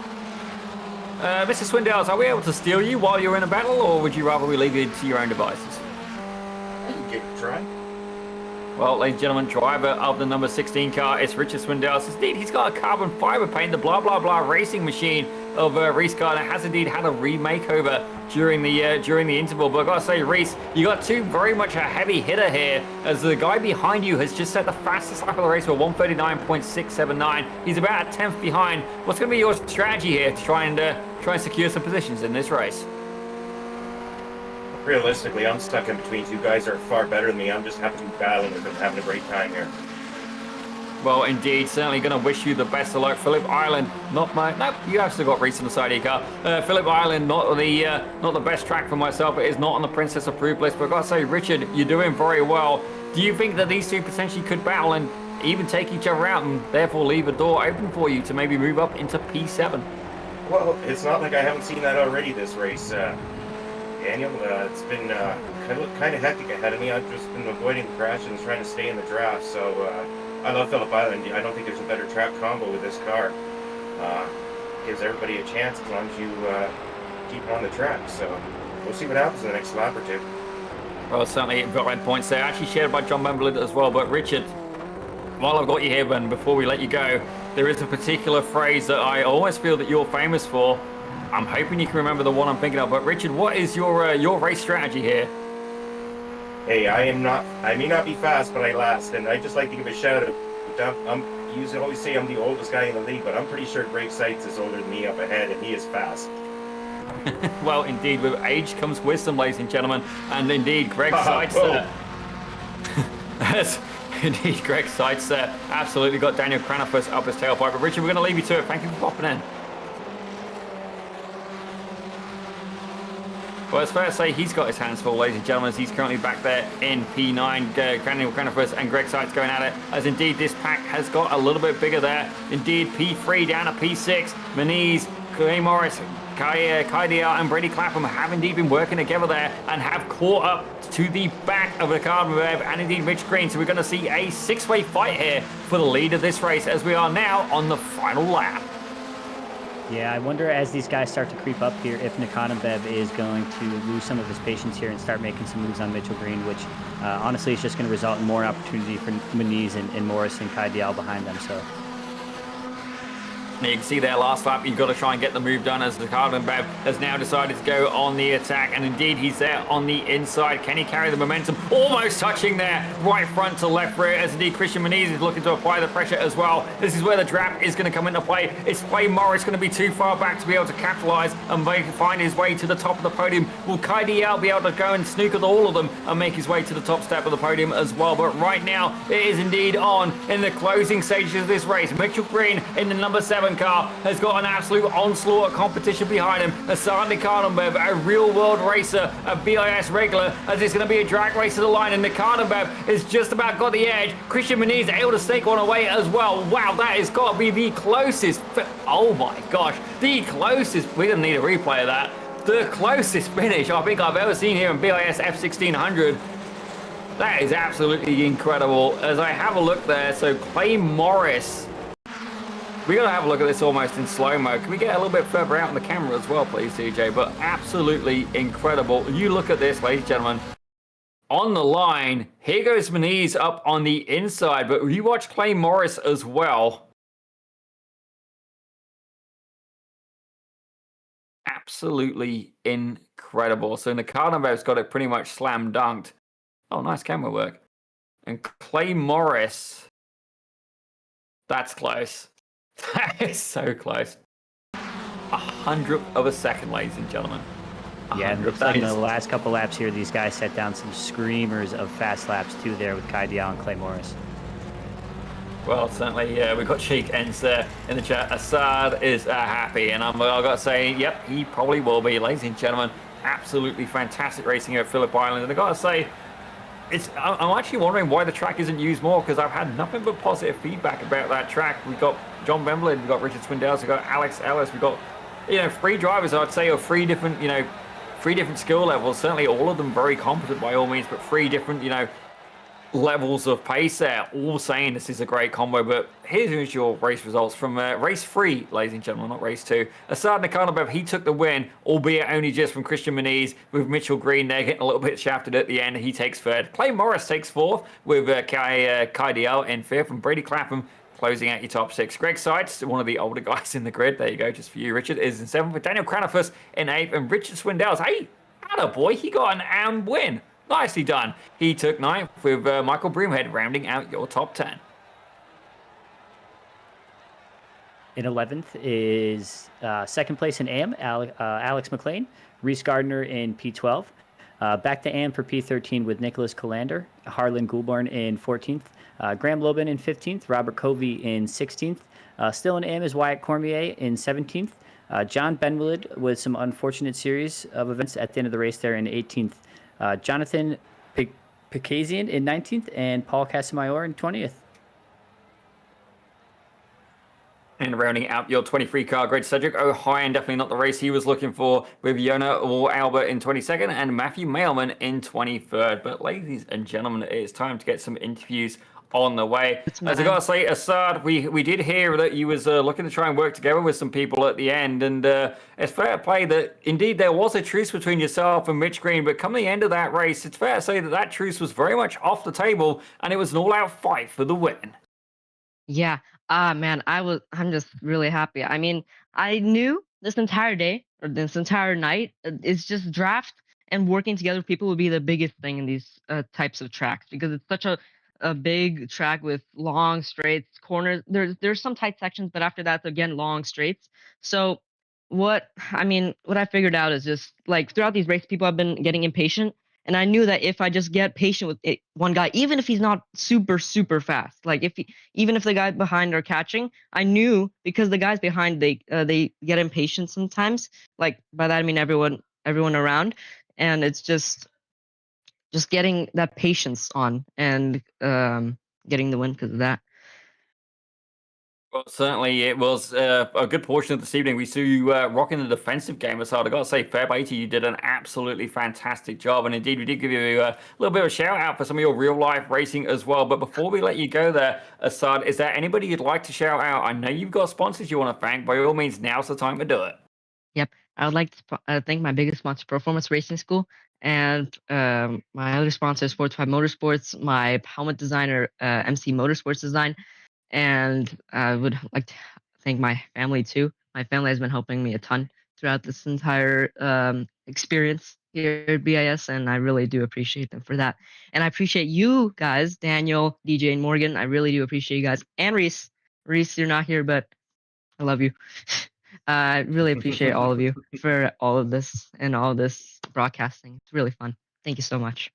Mr. Swindells, are we able to steal you while you're in a battle, or would you rather we leave you to your own devices? You can give it a try. Well, ladies and gentlemen, driver of the number 16 car is Richard Swindells. Indeed, he's got a carbon fiber paint, the blah blah blah racing machine of Reese Gardner has indeed had a remake over during the interval. But I gotta say, Reese, you got two very much a heavy hitter here, as the guy behind you has just set the fastest lap of the race with 139.679. He's about a tenth behind. What's going to be your strategy here to try and secure some positions in this race? Realistically, I'm stuck in between two guys that are far better than me. I'm just happy to be battling with them, having a great time here. Well, indeed, certainly going to wish you the best of luck. Phillip Island, nope, you have still got Reese on the side of your car. Phillip Island, not the best track for myself. It is not on the Princess approved list, but I've got to say, Richard, you're doing very well. Do you think that these two potentially could battle and even take each other out, and therefore leave a door open for you to maybe move up into P7? Well, it's not like I haven't seen that already this race. Daniel, it's been kind of hectic ahead of me. I've just been avoiding crashes, trying to stay in the draft. So I love Phillip Island. I don't think there's a better track combo with this car. Gives everybody a chance as long as you keep on the track. So we'll see what happens in the next lap or two. Well, certainly got red points there. Actually shared by John Bemble as well. But Richard, while I've got you here, Ben, before we let you go, there is a particular phrase that I always feel that you're famous for. I'm hoping you can remember the one I'm thinking of. But Richard, what is your race strategy here? Hey, I may not be fast, but I last, and I'd just like to give a shout out. You always say I'm the oldest guy in the league, but I'm pretty sure Greg Seitz is older than me up ahead, and he is fast. Well, indeed, with age comes wisdom, ladies and gentlemen, and indeed, Greg Seitz. Yes, indeed, Greg Seitz absolutely got Daniel Cranafus up his tailpipe. But Richard, we're going to leave you to it. Thank you for popping in. Well, it's fair to say he's got his hands full, ladies and gentlemen, as he's currently back there in P9. Daniel Cranafus and Greg Seitz going at it, as indeed this pack has got a little bit bigger there. Indeed, P3 down to P6. Maniz, Clay Morris, Kai Dial and Brady Clapham have indeed been working together there and have caught up to the back of the Cardinal and indeed Mitch Green. So we're going to see a six-way fight here for the lead of this race as we are now on the final lap. Yeah, I wonder as these guys start to creep up here if Nikonenbev is going to lose some of his patience here and start making some moves on Mitchell Green, which honestly is just going to result in more opportunity for Maniz and Morris and Kai Dial behind them. So. You can see there last lap, you've got to try and get the move done as Ricardo Bev has now decided to go on the attack. And indeed, he's there on the inside. Can he carry the momentum? Almost touching there, right front to left rear, as indeed Christian Maniz is looking to apply the pressure as well. This is where the draft is going to come into play. It's Clay Morris going to be too far back to be able to capitalize and find his way to the top of the podium. Will Kai Dial be able to go and snook at all of them and make his way to the top step of the podium as well? But right now, it is indeed on in the closing stages of this race. Mitchell Green in the number 7 car has got an absolute onslaught of competition behind him. Hassan Nikonenbev, a real world racer, a BIS regular, as it's going to be a drag race to the line, and Nikonenbev has just about got the edge. Christian Maniz able to stake one away as well. Wow, that has got to be the closest. Oh my gosh, the closest. We didn't need a replay of that. The closest finish I think I've ever seen here in BIS F1600. That is absolutely incredible. As I have a look there, so Clay Morris. We got to have a look at this almost in slow-mo. Can we get a little bit further out on the camera as well, please, CJ? But absolutely incredible. You look at this, ladies and gentlemen. On the line, here goes Maniz up on the inside, but you watch Clay Morris as well. Absolutely incredible. So Nikonenbev's got it pretty much slam dunked. Oh, nice camera work. And Clay Morris, that's close. That is so close. 100th of a second, ladies and gentlemen. Yeah, and looks like in the last couple laps here, these guys set down some screamers of fast laps too there with Kai Dial and Clay Morris. Well, certainly, we've got Cheek Ends there in the chat. Assad is happy, and I've got to say, yep, he probably will be. Ladies and gentlemen, absolutely fantastic racing here at Phillip Island, and I've got to say, I'm actually wondering why the track isn't used more, because I've had nothing but positive feedback about that track. We've got John Bemblin, we've got Richard Swindells, we've got Alex Ellis, we've got, 3 drivers, I'd say, of 3 different, 3 different skill levels. Certainly all of them very competent by all means, but 3 different, levels of pace there, all saying this is a great combo. But here's your race results from race 3, ladies and gentlemen, not race 2. Assad Nikonenbev, he took the win, albeit only just from Christian Maniz, with Mitchell Green there getting a little bit shafted at the end. He takes 3rd. Clay Morris takes 4th, with Kai Dial in 5th, and Brady Clapham closing out your top 6. Greg Seitz, one of the older guys in the grid, there you go, just for you, Richard, is in 7th, with Daniel Cranafus in 8th, and Richard Swindells, hey, attaboy, he got an AM win. Nicely done. He took 9th, with Michael Broomhead rounding out your top 10. In 11th is 2nd place in AM, Alex McLean. Reese Gardner in P12. Back to AM for P13 with Nicholas Colander. Harlan Goulburn in 14th. Graham Lobin in 15th. Robert Covey in 16th. Still in AM is Wyatt Cormier in 17th. John Benwillid with some unfortunate series of events at the end of the race there in 18th. Jonathan Pikazian in 19th, and Paul Casamayor in 20th. And rounding out your 23 car grid, Cedric O'Hyan, definitely not the race he was looking for, with Yona or Albert in 22nd and Matthew Mailman in 23rd. But ladies and gentlemen, it is time to get some interviews on the way. As I gotta say, Assad, we did hear that you was looking to try and work together with some people at the end, and it's fair to play that indeed there was a truce between yourself and Mitch Green, but come the end of that race, it's fair to say that that truce was very much off the table, and it was an all-out fight for the win. Yeah, man, I'm just really happy. I mean, I knew this entire day or this entire night, it's just draft and working together with people would be the biggest thing in these types of tracks, because it's such a big track with long straights, corners. There's some tight sections, but after that, again, long straights. So what I figured out is just like throughout these races, people have been getting impatient, and I knew that if I just get patient with one guy, even if he's not super fast, like even if the guy behind are catching, I knew, because the guys behind, they get impatient sometimes. Like by that I mean everyone around, and it's just getting that patience on, and getting the win because of that. Well, certainly it was a good portion of this evening. We saw you rocking the defensive game aside. I got to say, fair play to you. You did an absolutely fantastic job. And indeed, we did give you a little bit of a shout out for some of your real life racing as well. But before we let you go there, Assad, is there anybody you'd like to shout out? I know you've got sponsors you want to thank. By all means, now's the time to do it. Yep. I would like to thank my biggest sponsor, Performance Racing School, and my other sponsors, 45 Motorsports, my helmet designer, MC Motorsports Design, and I would like to thank my family too. My family has been helping me a ton throughout this entire experience here at BIS, and I really do appreciate them for that. And I appreciate you guys, Daniel, DJ, and Morgan. I really do appreciate you guys. And Reese. Reese, you're not here, but I love you. I really appreciate all of you for all of this and all this broadcasting. It's really fun. Thank you so much.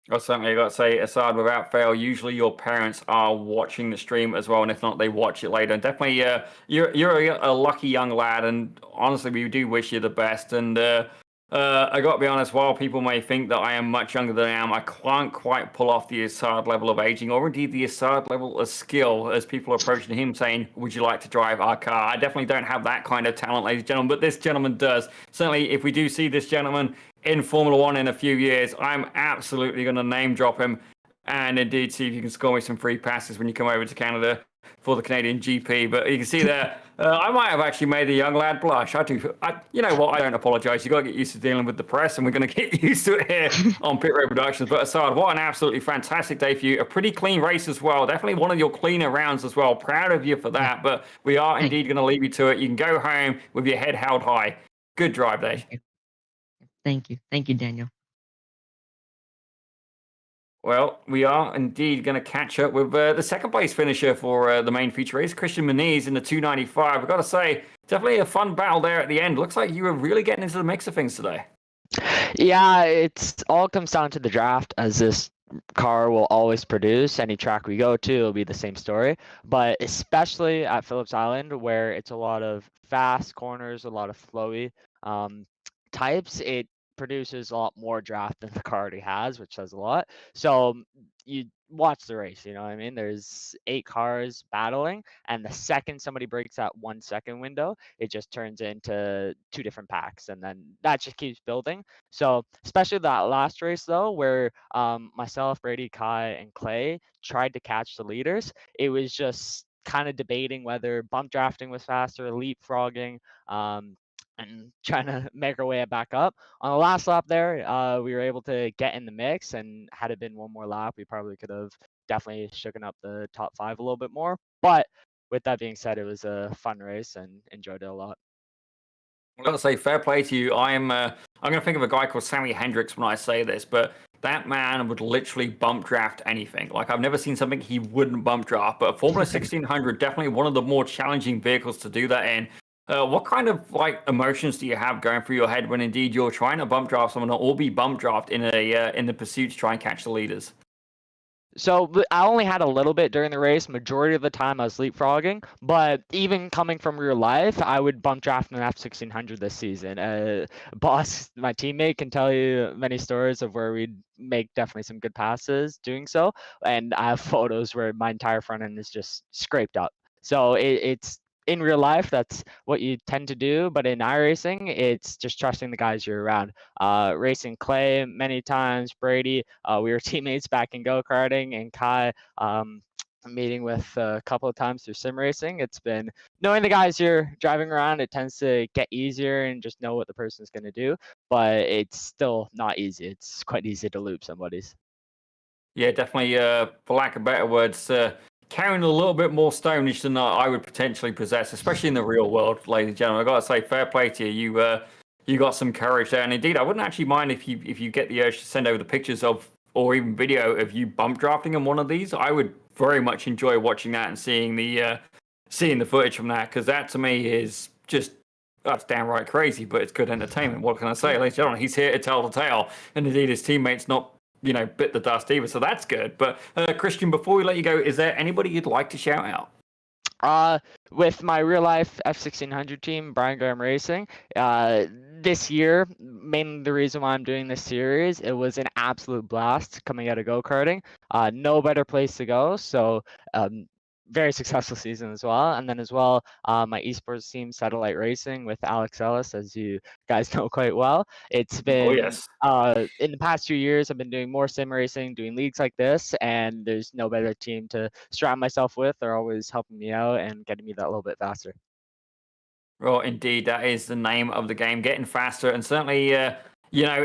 Well, certainly, I got to say, Assad, without fail, usually your parents are watching the stream as well, and if not, they watch it later. And definitely, you're a lucky young lad, and honestly, we do wish you the best. And I got to be honest, while people may think that I am much younger than I am, I can't quite pull off the Assad level of aging, or indeed the Assad level of skill, as people are approaching him saying, would you like to drive our car? I definitely don't have that kind of talent, ladies and gentlemen, but this gentleman does. Certainly, if we do see this gentleman in Formula One in a few years, I'm absolutely going to name drop him and indeed see if you can score me some free passes when you come over to Canada for the Canadian GP. But you can see there, I might have actually made a young lad blush. You know what? I don't apologise. You've got to get used to dealing with the press, and we're going to get used to it here on Pit Road Productions. But Assad, what an absolutely fantastic day for you. A pretty clean race as well. Definitely one of your cleaner rounds as well. Proud of you for that. But we are indeed going to leave you to it. You can go home with your head held high. Good drive day. Thank you. Thank you, Daniel. Well, we are indeed going to catch up with the second place finisher for the main feature race, Christian Muniz in the 295. I've got to say, definitely a fun battle there at the end. Looks like you were really getting into the mix of things today. Yeah, it's all comes down to the draft, as this car will always produce. Any track we go to, it'll be the same story. But especially at Phillips Island, where it's a lot of fast corners, a lot of flowy types, it produces a lot more draft than the car already has, which says a lot. So you watch the race, you know what I mean? There's 8 cars battling, and the second somebody breaks that 1 second window, it just turns into 2 different packs, and then that just keeps building. So especially that last race though, where myself, Brady, Kai, and Clay tried to catch the leaders, it was just kind of debating whether bump drafting was faster, leapfrogging, and trying to make our way back up. On the last lap there, we were able to get in the mix, and had it been one more lap, we probably could have definitely shooken up the top 5 a little bit more. But with that being said, it was a fun race and enjoyed it a lot. I've got to say, fair play to you. I'm going to think of a guy called Sammy Hendricks when I say this, but that man would literally bump draft anything. Like, I've never seen something he wouldn't bump draft, but a Formula 1600, definitely one of the more challenging vehicles to do that in. What kind of emotions do you have going through your head when indeed you're trying to bump draft someone or be bump draft in the pursuit to try and catch the leaders? So I only had a little bit during the race. Majority of the time I was leapfrogging, but even coming from real life, I would bump draft an F1600 this season. Boss, my teammate, can tell you many stories of where we'd make definitely some good passes doing so, and I have photos where my entire front end is just scraped up. So it's in real life, that's what you tend to do, but in iRacing, it's just trusting the guys you're around. Racing Clay many times, Brady, we were teammates back in go-karting, and Kai, meeting with a couple of times through sim racing. It's been knowing the guys you're driving around, it tends to get easier and just know what the person's going to do, but it's still not easy. It's quite easy to loop somebody's. Yeah, definitely, for lack of better words, carrying a little bit more stonage than I would potentially possess, especially in the real world, ladies and gentlemen. I've got to say, fair play to you. you got some courage there. And indeed, I wouldn't actually mind if you get the urge to send over the pictures of or even video of you bump drafting on one of these. I would very much enjoy watching that and seeing the footage from that, because that to me is just that's downright crazy, but it's good entertainment. What can I say, ladies and gentlemen? He's here to tell the tale, and indeed his teammates not bit the dust either, so that's good. But Christian, before we let you go, is there anybody you'd like to shout out? With my real life F1600 team, Brian Graham Racing, this year, mainly the reason why I'm doing this series, it was an absolute blast coming out of go-karting. No better place to go. So, very successful season as well. And then as well, my esports team, Satellite Racing, with Alex Ellis, as you guys know quite well. It's been, yes. In the past 2 years, I've been doing more sim racing, doing leagues like this, and there's no better team to surround myself with. They're always helping me out and getting me that little bit faster. Well, indeed, that is the name of the game, getting faster. And certainly,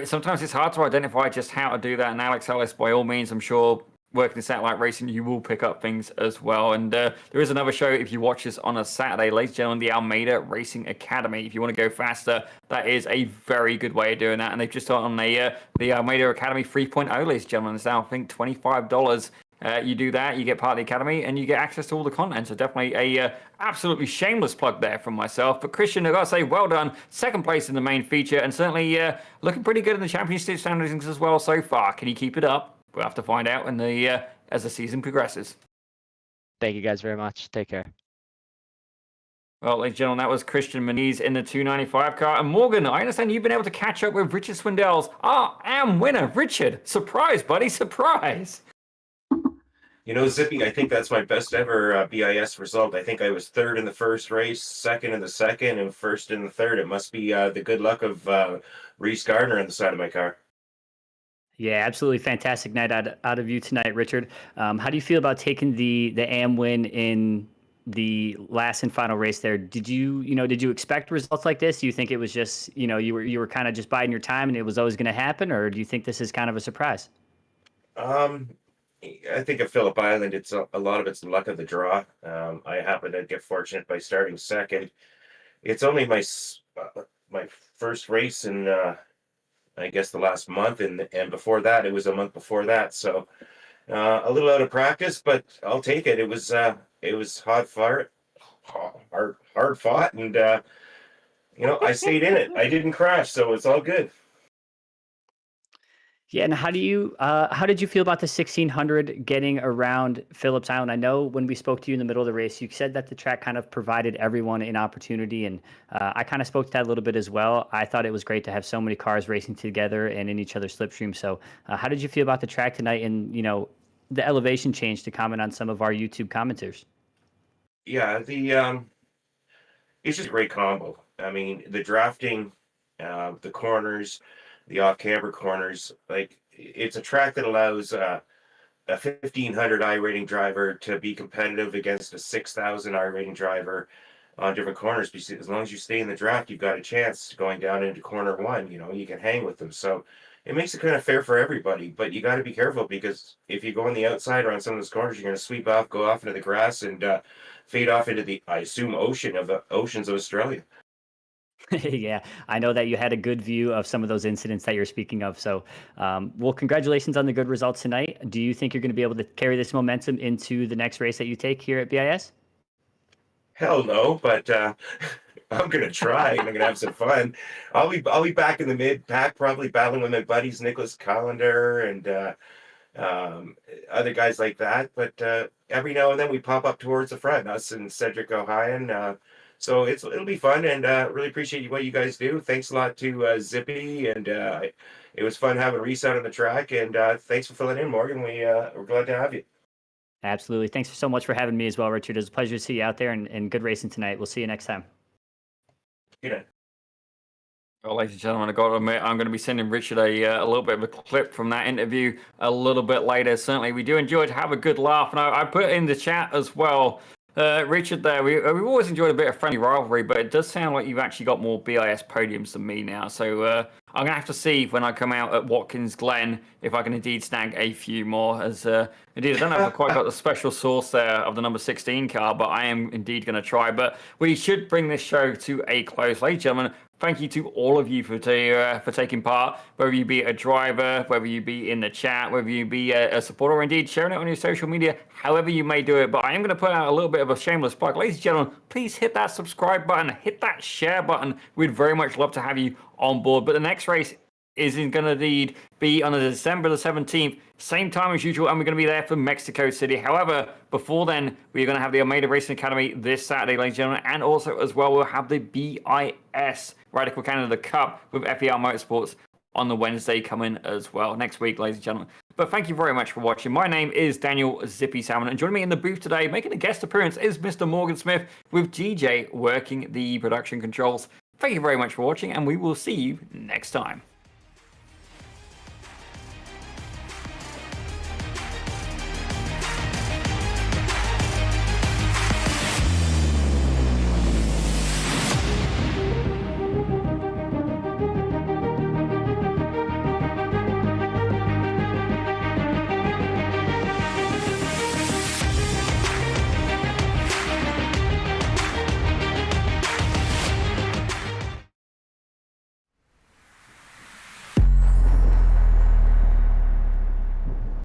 sometimes it's hard to identify just how to do that. And Alex Ellis, by all means, I'm sure, working in satellite racing, you will pick up things as well. And there is another show, if you watch this on a Saturday, ladies and gentlemen, the Almeida Racing Academy. If you want to go faster, that is a very good way of doing that. And they've just started on the Almeida Academy 3.0, ladies and gentlemen. It's now, I think, $25. You do that, you get part of the academy, and you get access to all the content. So definitely a absolutely shameless plug there from myself. But Christian, I've got to say, well done. Second place in the main feature, and certainly looking pretty good in the championship standings as well so far. Can you keep it up? We'll have to find out in as the season progresses. Thank you guys very much. Take care. Well, ladies and gentlemen, that was Christian Moniz in the 295 car. And Morgan, I understand you've been able to catch up with Richard Swindell's AM winner. Richard, surprise, buddy, surprise. Zippy, I think that's my best ever BIS result. I think I was third in the first race, second in the second, and first in the third. It must be the good luck of Reese Gardner on the side of my car. Yeah, absolutely fantastic night out of you tonight, Richard. How do you feel about taking the AM win in the last and final race there? Did you expect results like this? Do you think it was just, you were kind of just biding your time and it was always going to happen, or do you think this is kind of a surprise? I think at Phillip Island, it's a lot of it's the luck of the draw. I happen to get fortunate by starting second. It's only my first race in I guess the last month, and before that it was a month before that. So a little out of practice, but I'll take it. It was hard fought, and I stayed in it. I didn't crash, so it's all good. Yeah, and how did you feel about the 1600 getting around Phillips Island? I know when we spoke to you in the middle of the race, you said that the track kind of provided everyone an opportunity, and I kind of spoke to that a little bit as well. I thought it was great to have so many cars racing together and in each other's slipstream. So how did you feel about the track tonight and, the elevation change, to comment on some of our YouTube commenters? Yeah, it's just a great combo. I mean, the drafting, the corners, the off-camber corners, like it's a track that allows a 1500 iRating driver to be competitive against a 6000 iRating driver on different corners. Because as long as you stay in the draft, you've got a chance going down into corner one. You can hang with them. So it makes it kind of fair for everybody. But you got to be careful, because if you go on the outside or on some of those corners, you're going to sweep off, go off into the grass, and fade off into the, I assume, oceans of Australia. Yeah, I know that you had a good view of some of those incidents that you're speaking of. So, well, congratulations on the good results tonight. Do you think you're going to be able to carry this momentum into the next race that you take here at BIS? Hell no, but I'm going to try, and I'm going to have some fun. I'll be back in the mid-pack, probably battling with my buddies Nicholas Collender and other guys like that. But every now and then we pop up towards the front, us and Cedric O'Hyan. So it'll be fun, and really appreciate what you guys do. Thanks a lot to Zippy, and it was fun having Reese out on the track, and thanks for filling in, Morgan. We're glad to have you. Absolutely. Thanks so much for having me as well, Richard. It was a pleasure to see you out there, and good racing tonight. We'll see you next time. Good night. Well, ladies and gentlemen, I've got to admit, I'm going to be sending Richard a little bit of a clip from that interview a little bit later. Certainly, we do enjoy to have a good laugh, and I put it in the chat as well. Richard, there, we've always enjoyed a bit of friendly rivalry, but it does sound like you've actually got more BIS podiums than me now. So I'm going to have to see when I come out at Watkins Glen if I can indeed snag a few more. As indeed, I don't know if I've quite got the special sauce there of the number 16 car, but I am indeed going to try. But we should bring this show to a close. Ladies and gentlemen, Thank you to all of you for taking part, whether you be a driver, whether you be in the chat, whether you be a supporter, or indeed sharing it on your social media, however you may do it. But I am going to put out a little bit of a shameless plug. Ladies and gentlemen, please hit that subscribe button, hit that share button. We'd very much love to have you on board. But the next race is going to indeed be on December the 17th, same time as usual, and we're going to be there for Mexico City. However, before then, we're going to have the Almeida Racing Academy this Saturday, ladies and gentlemen, and also as well, we'll have the BIS Radical Canada Cup with FER Motorsports on the Wednesday coming as well next week, ladies and gentlemen. But thank you very much for watching. My name is Daniel Zippy Salmon, and joining me in the booth today, making a guest appearance, is Mr. Morgan Smith with GJ working the production controls. Thank you very much for watching, and we will see you next time.